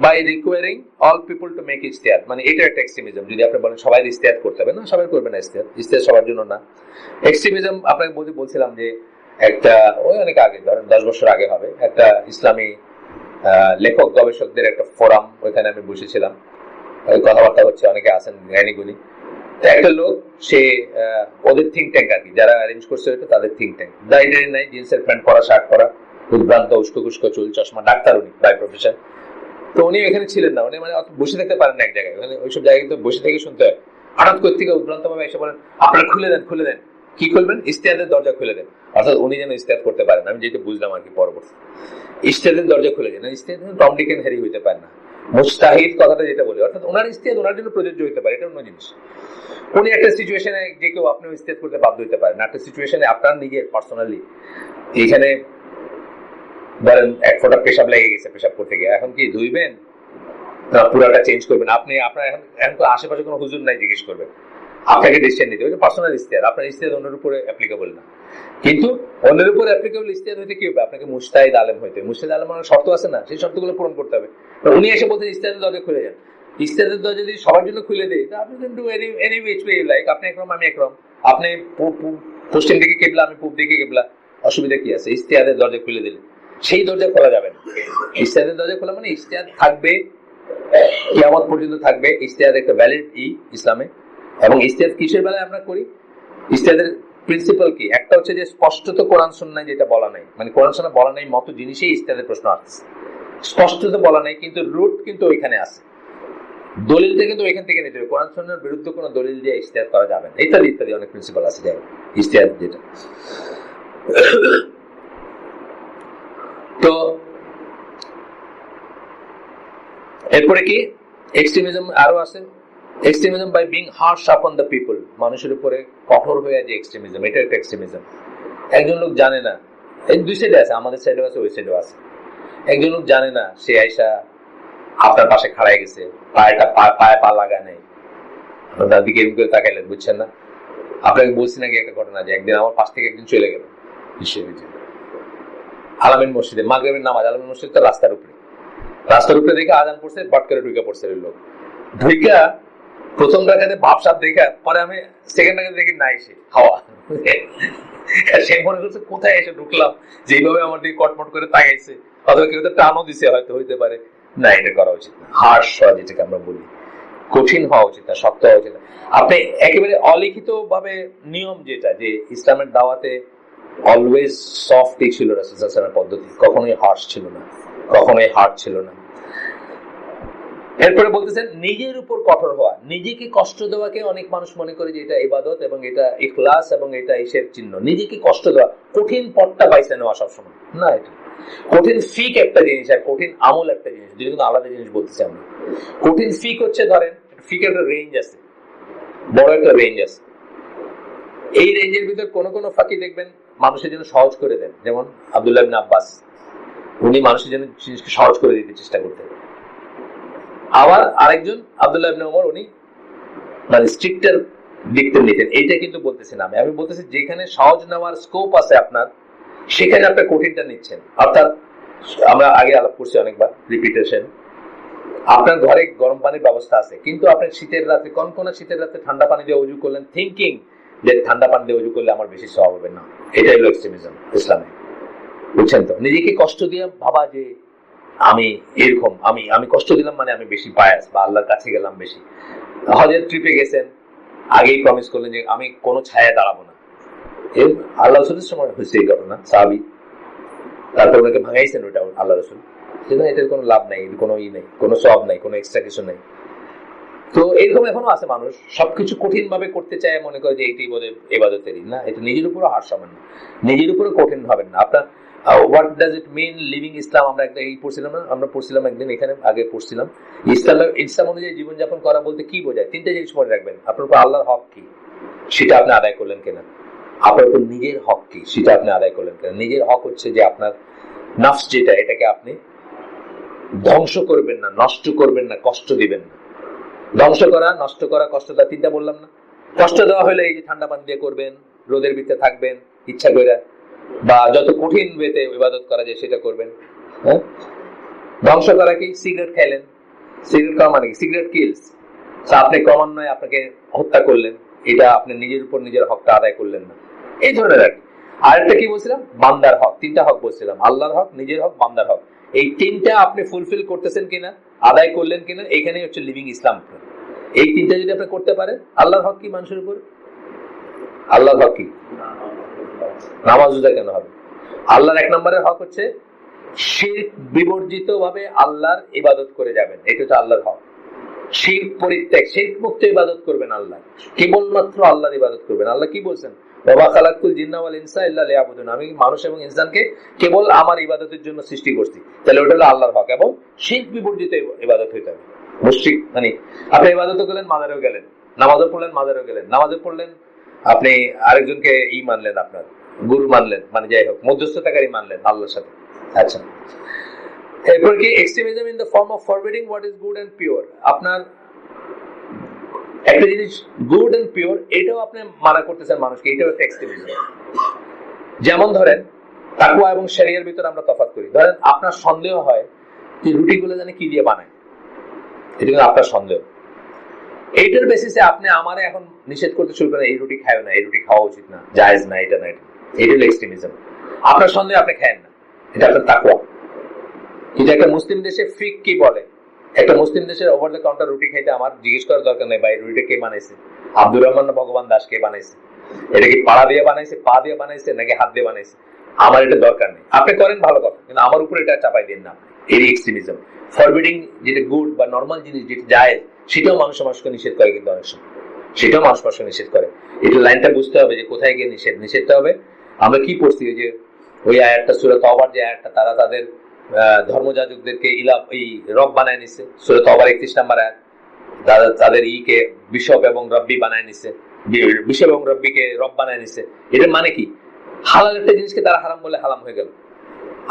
by requiring all people to make ijtihad, মানে এটা একটা এক্সট্রিমিজম। যদি আপনি বলেন সবাই ইজতিহাদ করতে হবে, না, সবাই করবে না ইজতিহাদ, ইজতিহাদ সবার জন্য না। এক্সট্রিমিজম আপনাকে বলছিলাম যে একটা ওই অনেক আগে, ধরেন 10 বছর আগে হবে, একটা ইসলামী লেখক গবেষকদের একটা ফোরাম, ওইখানে আমি বসেছিলাম, কথাবার্তা হচ্ছে, অনেকে আছেন জ্ঞানীগুণী। একটা লোক, সে ওদের থিঙ্ক ট্যাঙ্ক আর কি, যারা অ্যারেঞ্জ করছে ওইটা তাদের থিঙ্ক ট্যাঙ্ক, দাঁড়িয়ে নাই, জিন্সের প্যান্ট পরা, শার্ট পরা, উদ্ভ্রান্ত, উস্কো খুস্কো চুল, চশমা, ডাক্তার উনি বাই প্রফেশন। তো উনি এখানে ছিলেন না, উনি মানে বসে থাকতে পারেন না এক জায়গায়, মানে ওইসব জায়গায় কিন্তু বসে থেকে শুনতে হয়। হঠাৎ করে থেকে উদ্ভ্রান্ত ভাবে এসে বলেন, আপনারা খুলে দেন, খুলে দেন। কি খুলবেন? ইজতিহাদের দরজা খুলে দেন। অর্থাৎ উনি যেন ইজতিহাদ করতে পারেন, আমি যেটা বুঝলাম আর কি পরবর্তী। ইজতিহাদের দরজা খুলে দেন, ইজতিহাদ টম ডিক এন্ড হ্যারি হইতে পারে না, মুজতাহিদ কথাটা যেটা বলি, অর্থাৎ ওনার ইজতিহাদ ওনার জন্য প্রযোজ্য হতে পারে, এটা অন্য জিনিস। উনি একটা সিচুয়েশনে যে কেউ আপনিও ইজতিহাদ করতে বাধ্য হতে পারেন, একটা সিচুয়েশনে আপনার নিজের পার্সোনালি এইখানে ধরেন এক ফোঁটা পেশাব লেগে গেছে, পেশাব করতে গিয়ে, এখন কি ধুইবেন না পুরাটা চেঞ্জ করবেন? আপনি আপনার এখন তো আশেপাশে কোনো হুজুর নাই জিজ্ঞেস করবেন, আপনাকে ডিসিশন নিতে হবে, পার্সোনাল ইজতিহাদ। আপনার ইজতিহাদ অন্যের উপরে অ্যাপ্লিকেবল না, কিন্তু অন্যের উপরে অ্যাপ্লিকেবল ইজতিহাদ হইতে কি হবে? আপনাকে মুজতাহিদ আলেম হইতে, মুজতাহিদ আলেম মানে শর্ত আছে না, সেই শর্তগুলো পূরণ করতে হবে। উনি এসে বলতে ইজতিহাদের দরজা খুলে যান, ইজতিহাদের দরজা যদি সবার জন্য খুলে দেয়, তা আপনি can do any which way you like. আপনি একরকম, আমি একরকম, আপনি পশ্চিম দিকে কিবলা, আমি পূব দিকে কিবলা, অসুবিধা কি আছে? ইজতিহাদের দরজা খুলে দিলে সেই দরজা খোলা যাবে না। ইজতিহাদের দরজা খোলা মানে ইজতিহাদ থাকবে, কিয়ামত পর্যন্ত থাকবে। ইজতিহাদ একটা ভ্যালিড ইসলামে। এবং ইজতিহাদ কিসের বেলায় আমরা করি? ইজতিহাদের প্রিন্সিপাল কি? একটা হচ্ছে যে স্পষ্টত কোরআন সুন্নাহ যেটা বলা নাই, মানে কোরআন সুন্নাহ বলা নাই মতো জিনিসই ইজতিহাদের প্রশ্ন আসছে, স্পষ্টত বলা নাই, কিন্তু রুট কিন্তু ওইখানে আছে, দলিলটা কিন্তু ওইখান থেকে নিতে হবে। কোরআন সুন্নাহর বিরুদ্ধে কোনো দলিল দিয়ে ইজতিহাদ করা যাবে না, ইত্যাদি ইত্যাদি অনেক প্রিন্সিপাল আছে যাই ইজতিহাদ যেটা। তো এরপরে কি এক্সট্রিমিজম আরো আছে। Extremism by being Harsh upon the people, মানুষের উপরে কঠোর হয়ে যে এক্সট্রিমিজম, এটা একটা এক্সট্রিমিজম। একজন লোক জানে না, এই দুই সাইডে আছে, আমাদের সাইডেও আছে, ওই সাইডেও আছে। একজন লোক জানে না, সে আইসা আপনার পাশে খাড়াই গেছে, পায়ে পা লাগায় নাই, তার দিকে এরকম করে তাকাইলেন, বুঝছেন না? আপনাকে বলছি নাকি একটা ঘটনা, যে একদিন আমার পাশ থেকে একদিন চলে গেল, আলামিন মসজিদে মাগরিবের নামাজ, আলামিন মসজিদ তো রাস্তার উপরে দেখে আজান পড়ছে, বট করে ঢুকে পড়ছে লোক। ঢুকা প্রথম রাকাতে ভাবসাব দেখা, পরে আমি সেকেন্ড রাকাতে দেখি নাই সে হাওয়া। সে মনে করছে কোথায় এসে ঢুকলাম, যেভাবে আমার দিকে কটমট করে তাকাইছে, অথবা কেউ তো টানও দিছে, হয়তো হইতে পারে। না, এটা করা উচিত না। হার্শ হওয়া, যেটাকে আমরা বলি, কঠিন হওয়া উচিত না, শক্ত হওয়া উচিত না। আপনি একেবারে অলিখিত ভাবে নিয়ম যেটা, যে ইসলামের দাওয়াতে অলওয়েজ সফটই ছিল রাসূল সাল্লাল্লাহু আলাইহি ওয়াসাল্লামের পদ্ধতি, কখনোই হার্শ ছিল না, কখনোই হার্ড ছিল না। এরপরে বলতেছেন নিজের উপর কঠোর হওয়া। নিজেকে কষ্ট দেওয়াকে অনেক মানুষ মনে করে যে এটা ইবাদত এবং এটা ইখলাস এবং এটা ঈশের চিহ্ন। নিজেকে কষ্ট দেওয়া, কঠিন পথটা বাইছে নেওয়া সবসময় না। এটা কঠিন ফিক একটা জিনিস আর কঠিন আমল একটা জিনিস, দুটো কিন্তু আলাদা জিনিস বলতেছি আমরা। কঠিন ফিক হচ্ছে, ধরেন ফিকের একটা রেঞ্জ আছে, বড় একটা রেঞ্জ আছে। এই রেঞ্জের ভিতর কোন কোন ফাঁকি দেখবেন মানুষের জন্য সহজ করে দেন, যেমন আব্দুল্লাহ ইবনে আব্বাস, উনি মানুষের জন্য জিনিসকে সহজ করে দিতে চেষ্টা করতেন। আবার আরেকজন আব্দুল্লাহ ইবনে ওমর, উনি মানে স্ট্রিক্টার দিকটা নিতেন। এইটা কিন্তু বলতেছি না আমি বলতেছি যেখানে সহজ নেওয়ার স্কোপ আছে আপনার, সেখানে আপনি কঠিনটা নিচ্ছেন। অর্থাৎ আমরা আগে আলাপ করছি অনেকবার, রিপিটেশন। আপনার ঘরে গরম পানির ব্যবস্থা আছে, কিন্তু আপনি শীতের রাতে, কনকনা শীতের রাতে ঠান্ডা পানি দিয়ে ওযু করলেন, থিঙ্কিং যে ঠান্ডা পানি দিয়ে ওযু করলে আমার বেশি সওয়াব হবে। না, এটাই হলো এক্সট্রিমিজম ইসলামে, বুঝছেন তো? নিজেকে কষ্ট দিয়ে ভাবা যে আমি এরকম, আমি কষ্ট দিলাম মানে আমি বেশি বায়াস বা আল্লাহর কাছে গেলাম বেশি। হজের ট্রিপে গেছেন, আগেই প্রমিস করলেন যে আমি কোনো ছায়া দাঁড়াবো না। আল্লাহ রাসূলের সময় হয়েছে এই ঘটনা, সাহাবী, তারপর ওনাকে ভাঙাইছেন ওটা আল্লাহ রাসূল। সেটা এটার কোনো লাভ নাই, কোনো নেই, কোনো সওয়াব নাই, কোনো এক্সট্রা কিছু নাই। তো এরকম এখনো আছে মানুষ, সবকিছু কঠিন ভাবে করতে চায়, মনে করে যে এইটাই বোধহয় ইবাদতেরই না। এটা নিজের উপরও হার সমান না, নিজের উপরে কঠিন হবেন না আপনার। What does it mean living Islam? আমরা একটা এই পড়ছিলাম না, আমরা পড়ছিলাম একদিন এখানে, আগে পড়ছিলাম ইসলাম অনুযায়ী জীবনযাপন করা বলতে কি বোঝায়। তিনটা জিনিস মনে রাখবেন। আপনার উপর আল্লাহর হক কি, সেটা আপনি আদায় করলেন কিনা। আপনার উপর নিজের হক কি, সেটা আপনি আদায় করলেন কিনা। নিজের হক হচ্ছে যে আপনার নফস যেটা, এটাকে আপনি ধ্বংস করবেন না, নষ্ট করবেন না, কষ্ট দিবেন না। ধ্বংস করা, নষ্ট করা, কষ্ট দেওয়া, তিনটা বললাম না? কষ্ট দেওয়া হলে এই যে ঠান্ডা পানি দিয়ে করবেন, রোদের ভিতরে থাকবেন ইচ্ছা করে, বা যত কঠিন ওয়েতে ইবাদত করা যায় সেটা করবেন। হ্যাঁ, ধ্বংস করা কি? সিগারেট খাইলেন, সিগারেট খাওয়া মানে কি? Cigarette kills. আপনি ক্রমান্বয়ে আপনাকে হত্যা করলেন, এটা আপনি নিজের উপর নিজের হকটা আদায় করলেন না, এই ধরনের আর কি। আরেকটা কি বলছিলাম? বান্দার হক। তিনটা হক বলছিলাম, আল্লাহর হক, নিজের হক, বান্দার হক। এই তিনটা আপনি ফুলফিল করতেছেন কিনা, আদায় করলেন কিনা, এখানেই হচ্ছে লিভিং ইসলাম। এই তিনটা যদি আপনি করতে পারেন, আল্লাহর হক কি মানুষের উপর? আল্লাহর হক কি? নামাজ রোজা কেন হবে? আল্লাহর এক নম্বরের হক হচ্ছে শিরক বিবর্জিত ভাবে আল্লাহর ইবাদত করে যাবেন, এটা হচ্ছে আল্লাহর হক। শিরক পরিত্যাগ, শিরক মুক্ত ইবাদত করবেন আল্লাহ, কেবলমাত্র আল্লাহর ইবাদত করবেন। আল্লাহ কি বলছেন? ওয়া খালাকুল জিন্না ওয়াল ইনসা ইল্লা লিয়াবুদুন, আমি মানুষ এবং ইনসানকে কেবল আমার ইবাদতের জন্য সৃষ্টি করছি। তাহলে ওটা হলো আল্লাহর হক, এবং শিরক বিবর্জিত ইবাদত হইতে হবে। মুশরিক মানে আপনি ইবাদত করলেন, মাজারেও গেলেন, নামাজও পড়লেন, মাজারেও গেলেন, নামাজও পড়লেন, আপনি আরেকজনকে মানলেন, আপনার গুরু মানলেন, মানে যাই হোক মধ্যস্থতাকারী মানলেন আল্লাহর সাথে। আচ্ছা, এরপর কি? Extremism in the form of forbidding what is good and pure. আপনার একটা জিনিস গুড এন্ড পিওর, এটাও আপনি মানা করতেছেন মানুষকে, এটাও একটা এক্সট্রিমিজম। যেমন ধরেন তাকওয়া এবং শরিয়ার ভিতরে আমরা তফাৎ করি। ধরেন আপনার সন্দেহ হয় যে রুটিগুলো জানে কি দিয়ে বানায়, এটা কিন্তু আপনার সন্দেহ। এইটার বেসিসে আপনি আমারে এখন নিষেধ করতে শুরু করেন, এই রুটি খায় না, এই রুটি খাওয়া উচিত না, জায়েজ না, এটা না, এটা হলো এক্সট্রিমিজম। আপনার সন্দেহ, আপনি খায়েন না, এটা আপনার তাকওয়া। কিন্তু একটা মুসলিম দেশে ফিক কি বলে? একটা মুসলিম দেশের ওভার দ্য কাউন্টার রুটি খাইতে আমার জিজ্ঞেস করার দরকার নেই, ভাই রুটিটা কে বানাইছে? আব্দুর রহমান না ভগবান দাস কে বানাইছে? এটা কি পাড়া দিয়ে বানাইছে, পা দিয়ে বানাইছে, নাকি হাত দিয়ে বানাইছে? আমার এটা দরকার নেই। আপনি করেন ভালো কথা, কিন্তু আমার উপর এটা চাপাই দিন না। এই এক্সট্রিমিজম। ফরবিডিং যেটা গুড বা নর্মাল জিনিস যেটা জায়েজ, সেটাও মানুষকে নিষেধ করে, কিন্তু অনেক সময় সেটাও মানুষকে নিষেধ করে। এটা লাইনটা বুঝতে হবে যে কোথায় গিয়ে নিষেধটা হবে। আমরা কি পড়ছি যে ওই আয়াতটা সূরা তাওবার, যে আয়াতটা তারা তাদের ধর্মযাজকদেরকে রব বানায় নিছে, সূরা তাওবার 31 নম্বর আয়াত। তাদের কে বিশপ এবং রব্বি বানায় নিছে, বিশপ এবং রব্বিকে রব বানায় নিছে। এটার মানে কি? হালাল একটা জিনিসকে তারা হারাম বলে হারাম হয়ে গেল,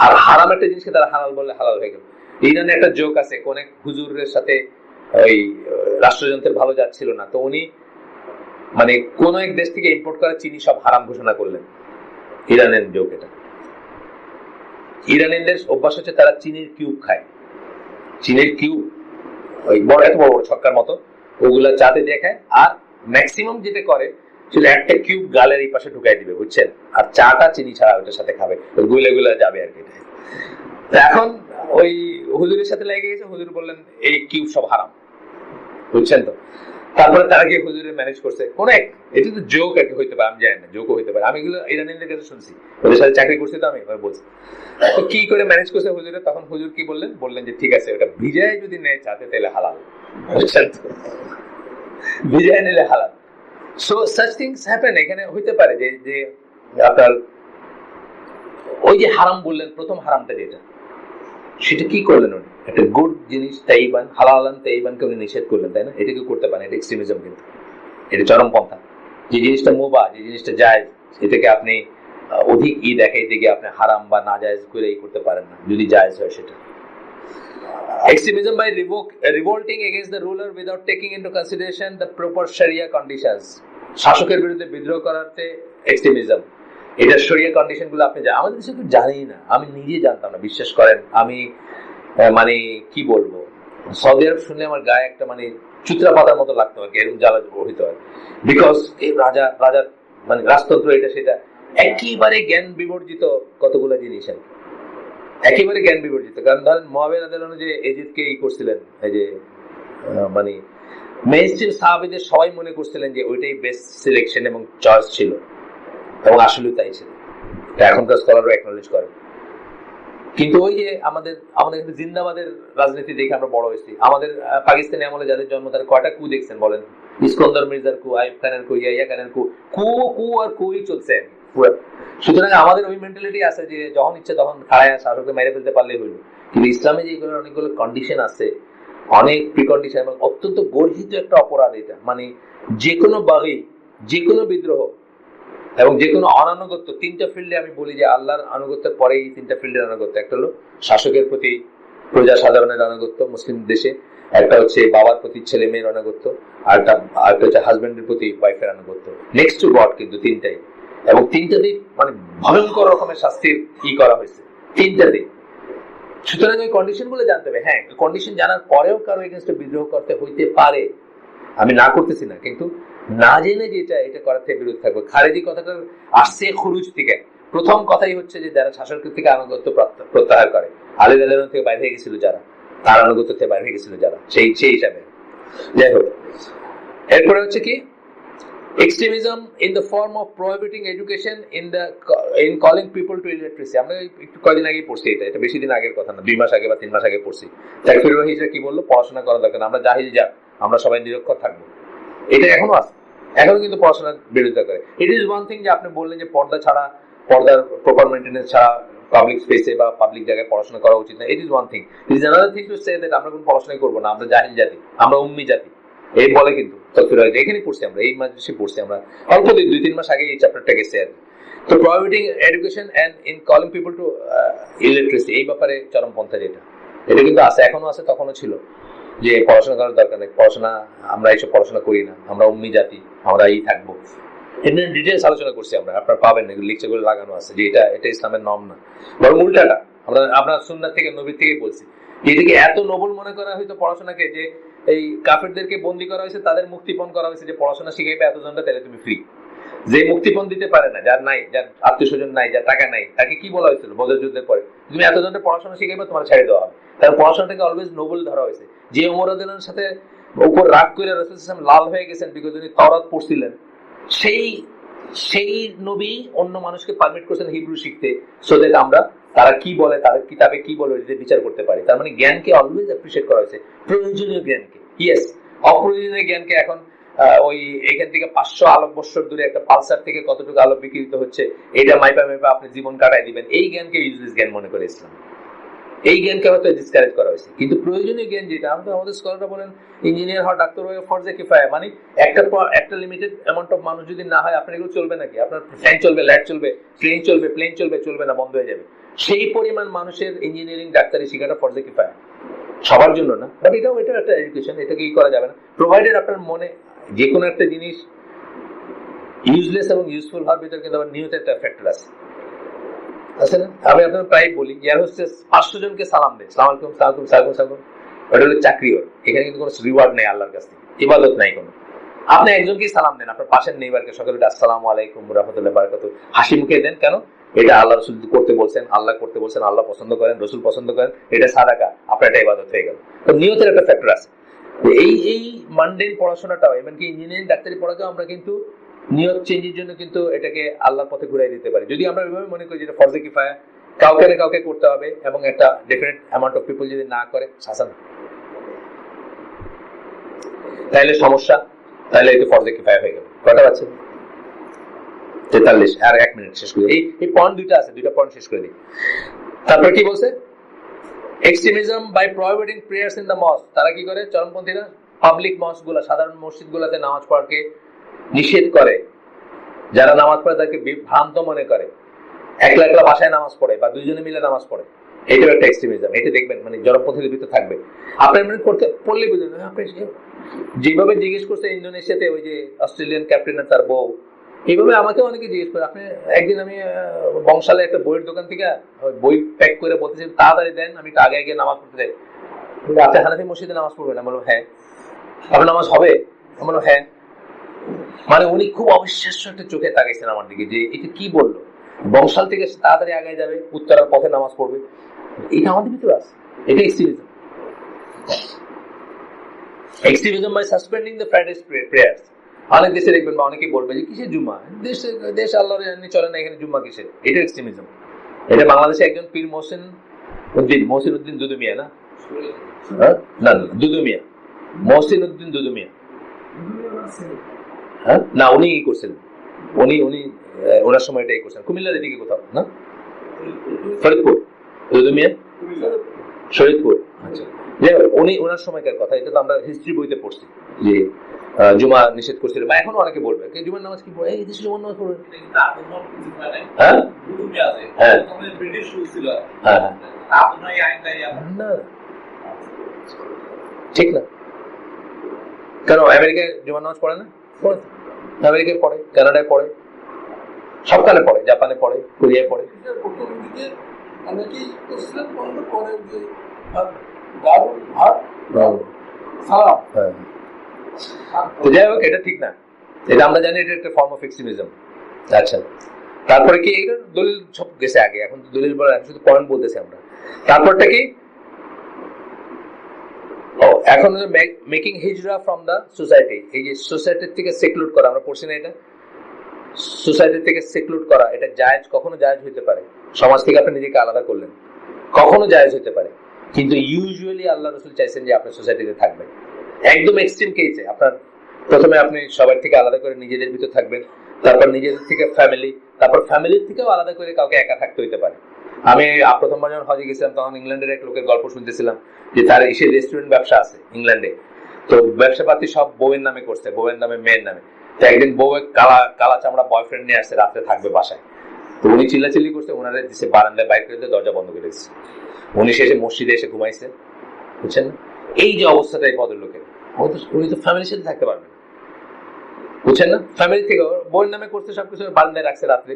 আর হারাম একটা জিনিসকে তারা হালাল বলে হালাল হয়ে গেল। এই জন্য একটা জোক আছে, কোন এক হুজুরের সাথে ওই রাষ্ট্রযন্ত্রের ভালো যাচ্ছিল না, তো উনি মানে কোন এক দেশ থেকে ইম্পোর্ট করা চিনি সব হারাম ঘোষণা করলেন। ইরানের জোক এটা। ইরানিয়ানদের অভ্যাস হচ্ছে তারা চিনির কিউব খায়, চিনির কিউব ওই বড় এত বড় বড় ছক্কার মতো, ওগুলা চাতে দিয়ে খায়। আর ম্যাক্সিমাম যেটা করে সেটা একটা কিউব গালের এই পাশে ঢুকাই দিবে, বুঝছেন, আর চাটা চিনি ছাড়া ওটার সাথে খাবে, গুলে গুলে যাবে আর কি। এখন ওই হুজুরের সাথে লেগে গেছে, হুজুর বললেন এই কিউব সব হারাম, বুঝছেন তো। তারপরে তারা গিয়ে হুজুরে ম্যানেজ করছে, কোন এক এটা তো জোক আর কি হইতে পারে, আমি জানি না, জোকও হইতে পারে, আমি এগুলো ইরানিয়ানদের কাছে শুনছি, ওদের সাথে চাকরি করছি তো আমি, বলছি তো কি করে ম্যানেজ করছে হুজুরে। তখন হুজুর কি বললেন, বললেন যে ঠিক আছে ওটা ভিজায় যদি নেয় চাতে তাহলে হালাল, বুঝছেন তো, ভিজায় নিলে হালাল। সো সাচ থিংস হ্যাপেন, এখানে হইতে পারে যে যে আপনার ওই যে হারাম বললেন, প্রথম হারামটা যেটা, সেটা কি করলেন উনি, একটা গুড জিনিস তাইবান হালালান তাইবানকে উনি নিষেধ করলেন, তাই না? এটা কি করতে পারেন, এটা এক্সট্রিমিজম, কিন্তু এটা চরমপন্থা। যে জিনিসটা মুবাহ, যে জিনিসটা জায়েজ, এটাকে আপনি অধিক দেখাইতে গিয়ে আপনি হারাম বা না জায়েজ করে করতে পারেন না, যদি জায়েজ হয় সেটা। Extremism by revolting against the ruler without taking into consideration the proper Sharia conditions. শাসকের বিরুদ্ধে বিদ্রোহ করাতে এক্সট্রিমিজম, এটা শরিয়া কন্ডিশন গুলো আপনি আমাদের দেশে কেউ জানেই না, আমি নিজে জানতাম না, বিশ্বাস করেন। আমি মানে কি বলবো, সৌদি আরব শুনলে আমার গায়ে একটা মানে চুতরা পাতার মতো লাগতো আর কি, এরকম জ্বালা হইতো আর, বিকজ এই রাজা রাজা মানে রাজতন্ত্র এটা সেটা একেবারে জ্ঞান বিবর্জিত কতগুলো জিনিস আর একেবারে জ্ঞান বিবর্জিত। কারণ ধরেন মুয়াবিয়া রাদিয়াল্লাহু আনহু যে এজিদকে করছিলেন, এই যে মানে মেইনস্ট্রিম সাহাবীদের সবাই মনে করছিলেন যে ওইটাই বেস্ট সিলেকশন এবং চয়েস ছিল, এবং আসলে তাই ছিল, এখনকার স্কলাররা অ্যাকনলেজ করে। কিন্তু ওই যে আমাদের আমাদের জিন্দাবাদের রাজনীতি দেখে আমরা বড় হয়েছি, আমাদের পাকিস্তানি আমলে যাদের জন্ম তারা কয়টা কু দেখছেন বলেন, ইস্কন্দর মির্জার কু, আইয়ুব খানের কু, ইয়াহিয়া খানের কু, কু কু আর কুই চলছে পুরো। সুতরাং আমাদের ওই মেন্টালিটি আছে যে যখন ইচ্ছে তখন খাড়ায় শাসককে মেরে ফেলতে পারলেই হইল। কিন্তু ইসলামে যে অনেকগুলো কন্ডিশন আছে, অনেক প্রিকন্ডিশন, এবং অত্যন্ত গর্হিত একটা অপরাধ এটা, মানে যে কোনো বাগি, যে কোনো বিদ্রোহ এবং যে কোনো অনানুগত্য, তিনটা ফিল্ডে আমি বলি যে আল্লাহর আনুগত্যের পরে এই তিনটা ফিল্ডের আনুগত্য, একটা হলো শাসকের প্রতি প্রজা সাধারণের আনুগত্য মুসলিম দেশে, একটা হচ্ছে বাবার প্রতি ছেলে মেয়ের আনুগত্য, আরেকটা হচ্ছে হাজবেন্ডের প্রতি ওয়াইফের আনুগত্য, নেক্সট টু গড, কিন্তু তিনটাই, এবং তিনটাতেই মানে ভয়ঙ্কর রকমের শাস্তির কি করা হয়েছে তিনটাতেই। সুতরাং ওই কন্ডিশন গুলো জানতে হবে। হ্যাঁ, কন্ডিশন জানার পরেও কারো এগেনস্টে বিদ্রোহ করতে হইতে পারে, আমি না করতেছি না, কিন্তু না জেনে যেটা এটা করার থেকে বিরত থাকবে। খারেজি কথাটা আসছে খুরুজ থেকে, প্রথম কথাই হচ্ছে যে যারা শাসকের থেকে আনুগত্য প্রত্যাহার করে, আলী রাদিয়াল্লাহু থেকে বাইরে হয়ে গেছিল যারা, তার আনুগত্য থেকে বাইরে হয়ে গেছিল যারা, সেই হিসাবে। যাই হোক, এরপরে হচ্ছে কি extremism in the form of prohibiting education in calling people to illiteracy. আমরা একটু কয়েকদিন আগে পড়ছি, এটা বেশি দিন আগের কথা না, 2 মাস আগে বা 3 মাস আগে পড়ছি। তাকফির ওয়াহিদরা কি বললো, পড়াশোনা করা দরকার, আমরা জাহিল যা, আমরা সবাই নিরক্ষর থাকবো, এটা এখনো আছে, এখনো কিন্তু পড়াশোনার বিরোধিতা করে। ইট ইজ ওয়ান থিং যে আপনি বললেন যে পর্দা ছাড়া, পর্দার প্রপার মেইনটেনেন্স ছাড়া পাবলিক স্পেসে বা পাবলিক জায়গায় পড়াশোনা করা উচিত না, it is one thing. It is another thing to say that আমরা কোনো পড়াশোনাই করবো না, আমরা জাহিল জাতি, আমরা উম্মি জাতি, এই বলে। কিন্তু এখানে পড়ছি আমরা, এই মাদ্রাসায় পড়ছি আমরা, অল্প 2-3 মাস আগে এই চ্যাপ্টারটা গেছে আর। তো prohibiting education and in calling people to illiteracy, এই ব্যাপারে চরমপন্থা যেটা, এটা কিন্তু আছে, এখনো আছে, তখনও ছিল, যে পড়াশোনা করার দরকার নেই, পড়াশোনা আমরা এইসব পড়াশোনা করি না, আমরা উম্মি জাতি, আমরা এই থাকবো। এটা ডিটেলস আলোচনা করছি আমরা, আপনারা পাবেন এগুলো লেকচারগুলো লাগানো আছে, যে এটা ইসলামের নর্ম না, বরং উল্টাটা। আমরা আপনার সুন্নাত থেকে, নবীর থেকে বলছি, এটাকে এত নোবেল মনে করা হয়তো পড়াশোনাকে, যে এই কাফেরদেরকে বন্দি করা হয়েছে, তাদের মুক্তিপণ করা হয়েছে, যে পড়াশোনা শিখাইবে এতজনটা, তাহলে তুমি ফ্রি। যে মুক্তিপণ দিতে পারে না, যার নাই, যার আত্মীয় স্বজন নাই, যার টাকা নাই, তাকে কি বলা হয়েছিল বদর যুদ্ধের পরে, তুমি এতজনটা পড়াশোনা শিখাইবে, তোমার ছেড়ে দেওয়া হবে। তার পড়াশোনাটাকে অলওয়েজ নোবেল ধরা হয়েছে। যে ওমর রাদিয়াল্লাহু আনহুর সাথে উপর রাগ করে রাসূল সাল্লাল্লাহু আলাইহি ওয়াসাল্লাম লাল হয়ে গেছেন বিকজ উনি তাওরাত পড়ছিলেন, সেই নবী অন্য মানুষকে পারমিট করছেন হিব্রু শিখতে, সো দ্যাট আমরা তারা কি বলে, তাদের কিতাবে কি বলে, এটা বিচার করতে পারি। তার মানে জ্ঞানকে অলওয়েজ অ্যাপ্রিশিয়েট করা হয়েছে, প্রয়োজনীয় জ্ঞানকে। ইয়েস, অপ্রয়োজনীয় জ্ঞানকে এখন ওই এখান থেকে 500 আলোক বৎসর দূরে একটা পালসার থেকে কতটুকু আলোক বিকিরিত হচ্ছে, এটা মাইপা আপনি জীবন কাটাই দিবেন, এই জ্ঞানকে ইউজলেস জ্ঞান মনে করে ইসলাম। এই জ্ঞানকে হয়তো ডিসকারেজ করা হয়েছে, কিন্তু প্রয়োজনীয় জ্ঞান যেটা, আমাদের স্কলাররা বলেন ইঞ্জিনিয়ার হওয়া, ডাক্তার হওয়া ফরজে কিফায়া, মানে একটা লিমিটেড অ্যামাউন্ট অফ মানুষ যদি না হয়, আপনার এগুলো চলবে নাকি? আপনার ফ্যান চলবে, লাইট চলবে, ট্রেন চলবে, প্লেন চলবে, চলবে না, বন্ধ হয়ে যাবে। সেই পরিমাণ মানুষের ইঞ্জিনিয়ারিং, ডাক্তারি শেখাটা ফরজে কিফায়া, সবার জন্য না, বাট এটা একটা এডুকেশন, এটাকে কি করা যাবে না, প্রোভাইডেড আপনার মনে যে কোনো একটা জিনিস ইউজলেস এবং ইউজফুল হওয়ার ভিতরে কিন্তু আবার নিয়ত একটা ফ্যাক্টর আছে। আছে না? আমি আপনার প্রায় বলি এয়ার হোস্টেস 500 জনকে সালাম দেয়, সালাম আলাইকুম সালাম সালাম সালাম, ওটা হলো চাকরি। ওর এখানে কিন্তু কোনো রিওয়ার্ড নেই আল্লাহর কাছ থেকে, ইবাদত নাই কোনো। আপনি একজনকেই সালাম দেন, আপনার পাশের নেইবারকে সকালে আসসালামু আলাইকুম ওয়া রাহমাতুল্লাহি ওয়া বারাকাতুহু হাসি মুখে দেন। কেন? এটা আল্লাহ রাসূল করতে বলছেন, আল্লাহ করতে বলছেন, আল্লাহ পছন্দ করেন, রাসূল পছন্দ করেন, এটা সাদাকা, আপনার এটা ইবাদত হয়ে গেল। তো নিয়তের একটা ফ্যাক্টর আছে। এই মানডেন পড়াশোনাটাও, এমনকি ইঞ্জিনিয়ারিং ডাক্তারি পড়াকেও আমরা কিন্তু নিয়ত চেঞ্জের জন্য কিন্তু এটাকে আল্লাহর পথে ঘুরাই দিতে পারি, যদি আমরা ওইভাবে মনে করি যেটা ফরজে কিফায়া, কাউকে না কাউকে করতে হবে, এবং একটা ডেফিনেট অ্যামাউন্ট অফ পিপল যদি না করে শাসান, তাহলে সমস্যা, তাহলে এই তো ফরজে কিফায়া হয়ে গেল। কটা আছে? 43। আর 1 মিনিট শেষ করে এই পয়েন্ট দুইটা আছে, দুইটা পয়েন্ট শেষ করে দিই। তারপর কি বলছে? Extremism by prohibiting prayers in the mosque. তারা কি করে? চরমপন্থীরা পাবলিক মস্ক গুলা, সাধারণ মসজিদ গুলাতে নামাজ পড়াকে নিষেধ করে। যারা নামাজ পড়ে তাকে ভ্রান্ত মনে করে, একলা একলা বাসায় নামাজ পড়ে বা দুইজনে মিলে নামাজ পড়ে, এটাও একটা এক্সট্রিমিজম। এটা দেখবেন মানে জড়পন্থীদের ভিতরে থাকবে। আপনার এমনি করতে পড়লে বুঝলেন, আপনি যেভাবে জিজ্ঞেস করছে ইন্দোনেশিয়াতে ওই যে অস্ট্রেলিয়ান ক্যাপ্টেন তার বউ, এইভাবে আমাকে অনেকে জিজ্ঞেস করে। আপনি একদিন আমি বংশালে একটা বইয়ের দোকান থেকে বই প্যাক করে বলতেছি তাড়াতাড়ি দেন, আমি একটু আগে আগে নামাজ পড়তে যাই। আপনি হানাফি মসজিদে নামাজ পড়বেন? আমি বললাম হ্যাঁ। আপনার নামাজ হবে? আমি বললাম হ্যাঁ। মানে উনি খুব অবিশ্বাস্য একটা চোখে তাকাইছেন আমার দিকে, যে এটা কি বললো, বংশাল থেকে তাড়াতাড়ি আগে যাবে, উত্তরার পথে নামাজ পড়বে, এটা আমাদের ভিতরে আছে। এটা extremism. Extremism by suspending the Friday prayers. অনেক দেশে দেখবেন বা অনেকেই বলবে যে কিসের জুম্মা, দেশ আল্লাহর চলে না, এখানে জুম্মা কিসের? এটা এক্সট্রিমিজম। এটা বাংলাদেশে একজন পীর মহসিন উদ্দিন দুদু মিয়া, না না দুদু মিয়া, মহসিন উদ্দিন দুদু মিয়া, হ্যাঁ না, উনি কি করছেন, উনি ওনার সময় এটাই করছেন কুমিল্লার এদিকে কোথাও, না ফরিদপুর, দুদু মিয়া শরীদপুর। আচ্ছা, উনি ওনার সময়কার কথা, এটা তো আমরা হিস্ট্রি বইতে পড়ছি যে জুমা নিষেধ করছিল, বা এখনো অনেকে বলবে জুমার নামাজ কি পড়ে, এই দেশে জুমার নামাজ পড়বে। হ্যাঁ হ্যাঁ না, ঠিক না। কেন আমেরিকায় জুমার নামাজ পড়ে না? আমেরিকায় পড়ে, কানাডায় পড়ে, সবখানে পড়ে, জাপানে পড়ে, কোরিয়ায় পড়ে। যাই হোক, এটা ঠিক না, এটা আমরা জানি এটা একটা ফর্ম অফ এক্সট্রিমিজম। আচ্ছা, তারপরে কি এটা দলিল সব গেছে আগে, এখন তো দলিল বলে শুধু পয়েন্ট বলতেছি আমরা। তারপরটা কি? এখন making hijra from the society. এই যে সোসাইটির থেকে সেক্লুড করা, আমরা পড়ছি না এটা, সোসাইটি থেকে সেক্লুড করা, এটা জায়েজ, কখনো জায়েজ হইতে পারে। সমাজ থেকে আপনি নিজেকে আলাদা করলেন, কখনো জায়েজ হইতে পারে, কিন্তু ইউজুয়ালি আল্লাহ রাসূল চাইছেন যে আপনি সোসাইটিতে থাকবেন। একদম এক্সট্রিম কেসে আপনার প্রথমে আপনি সবার থেকে আলাদা করে নিজেদের ভিতর থাকবেন, তারপর নিজেদের থেকে ফ্যামিলি, তারপর ফ্যামিলির থেকেও আলাদা করে কাউকে একা থাকতে হইতে পারে। আমি প্রথমবার যখন হজে গেছিলাম তখন ইংল্যান্ডের এক লোকের গল্প শুনতেছিলাম যে তার এসে রেস্টুরেন্ট ব্যবসা আছে ইংল্যান্ডে, তো ব্যবসা পাতি সব বউয়ের নামে করছে, বউয়ের নামে, মেয়ের নামে। তো একদিন বউ কালা চামড়া বয়ফ্রেন্ড নিয়ে আসছে, রাত্রে থাকবে বাসায়। তো উনি চিল্লাচিল্লি করছে, ওনারা দিচ্ছে বারান্দায় বাইক করে দরজা বন্ধ করে দিচ্ছে। উনি শেষে মসজিদে এসে ঘুমাইছে, বুঝছেন? এই যে অবস্থাটা এই ভদ্রলোকের, উনি তো ফ্যামিলির সাথে থাকতে পারবেন, বুঝছেন না? ফ্যামিলি থেকে বউয়ের নামে করছে, সবকিছু বারান্দায় রাখছে, রাত্রে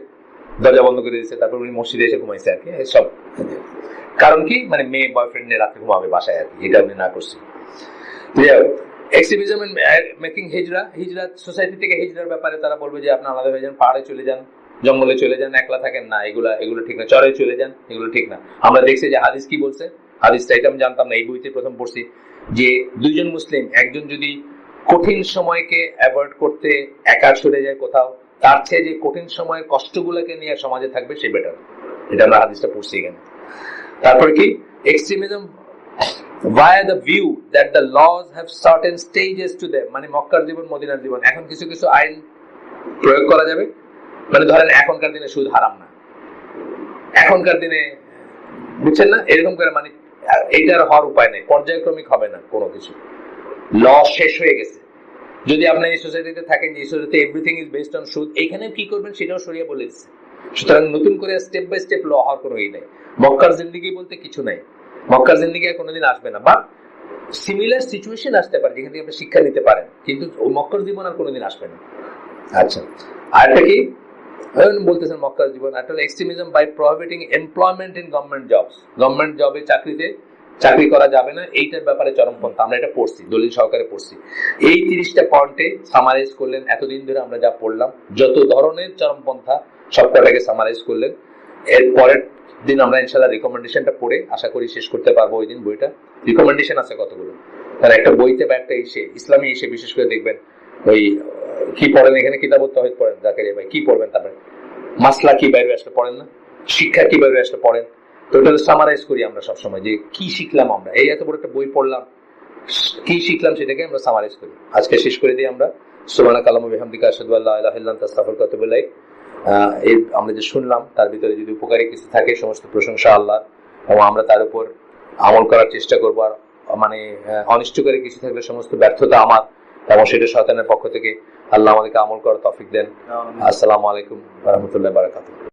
দরজা বন্ধ করে দিচ্ছে, তারপর উনি মসজিদে এসে ঘুমাইছে আর কি। সব কারণ কি? মানে মেয়ে বয়ফ্রেন্ড নিয়ে রাত্রে ঘুমাবে বাসায় আর কি, এটা উনি না করছে। Extremism and making hijra. Society থেকে হিজরার ব্যাপারে তারা বলবে যে আপনি আলাদা হয়ে যান, পাহাড়ে চলে যান, জঙ্গলে চলে যান, একলা থাকেন না, এগুলো ঠিক না। চরে চলে যান, এগুলো ঠিক না। আমরা দেখছি যে হাদিস কি বলছে, হাদিসটা এটা আমি জানতাম না, এই বইতে প্রথম পড়ছি, যে দুইজন মুসলিম, একজন যদি কঠিন সময়কে অ্যাভয়েড করতে একা চলে যায় কোথাও, তার চেয়ে যে কঠিন সময়ের কষ্টগুলোকে নিয়ে সমাজে থাকবে সে বেটার। এটা আমরা হাদিসটা পড়ছি এখানে। তারপর কি? Extremism via the view that the laws have certain stages to them, মানে মক্কার জীবন, মদিনার জীবন, এখন কিছু কিছু আইন প্রয়োগ করা যাবে। মানে ধরেন এখনকার দিনে সুদ হারাম না, এখনকার দিনে, বুঝছেন না, এরকম করে, মানে এইটার হওয়ার উপায় নেই, পর্যায়ক্রমিক হবে না কোনো কিছু, ল শেষ হয়ে গেছে। যদি আপনি এই সোসাইটিতে থাকেন যে সোসাইটিতে এভরিথিং ইজ বেসড অন সুদ, এখানে কি করবেন সেটাও শরিয়া বলে দিচ্ছে। সুতরাং নতুন করে স্টেপ বাই স্টেপ ল হওয়ার কোনো ই নেই। মক্কার জিন্দেগি বলতে কিছু নাই, মক্কার জিন্দেগি আর কোনোদিন আসবে না, বা সিমিলার সিচুয়েশন আসতে পারে যেখান থেকে আপনি শিক্ষা নিতে পারেন, কিন্তু মক্কার জীবন আর কোনোদিন আসবে না। আচ্ছা, আরেকটা কি? বলতেছেন মক্কার জীবন একটা extremism by prohibiting employment in government jobs, government জবে চাকরি করা যাবে না, এইটার ব্যাপারে চরমপন্থা। আমরা এটা পড়ছি, দলিল সহকারে পড়ছি। এই 30টা পয়েন্টে সামারাইজ করলেন, এতদিন ধরে আমরা যা পড়লাম যত ধরনের চরমপন্থা সবকটাকে সামারাইজ করলেন। এর পরের দিন আমরা ইনশাআল্লাহ রিকমেন্ডেশনটা পড়ে আশা করি শেষ করতে পারবো। ওই দিন বইটা রিকমেন্ডেশন আছে কতগুলো, তার একটা বইতে বা একটা ইসলামী এসে বিশেষ করে দেখবেন ওই কি পড়েন এখানে, কিতাবত তাওহীদ পড়েন জাকারিয়া ভাই, কি পড়বেন? তারপরে মাসলা কি বাইরে আসলে পড়েন না, শিক্ষা কি বাইরে আসলে পড়েন। তো ওটা সামারাইজ করি আমরা সবসময় যে কি শিখলাম আমরা, এই এত বড় একটা বই পড়লাম, কি শিখলাম সেটাকে আমরা সামারাইজ করি। আজকে শেষ করে দিই আমরা সুবহানাকা আল্লাহুম্মা ওয়া বিহামদিকা আশহাদু আল্লা ইলাহা ইল্লা আনতা আস্তাগফিরুকা ওয়া আতুবু ইলাইক। এই আমরা যে শুনলাম তার ভিতরে যদি উপকারী কিছু থাকে সমস্ত প্রশংসা আল্লাহ, এবং আমরা তার উপর আমল করার চেষ্টা করবো। আর মানে অনিষ্টকারী কিছু থাকলে সমস্ত ব্যর্থতা আমার, এবং সেটা শয়তানের পক্ষ থেকে। আল্লাহ আমাদেরকে আমল করার তৌফিক দেন। আসসালামু আলাইকুম ওয়া রাহমাতুল্লাহি ওয়া বারাকাতুহু।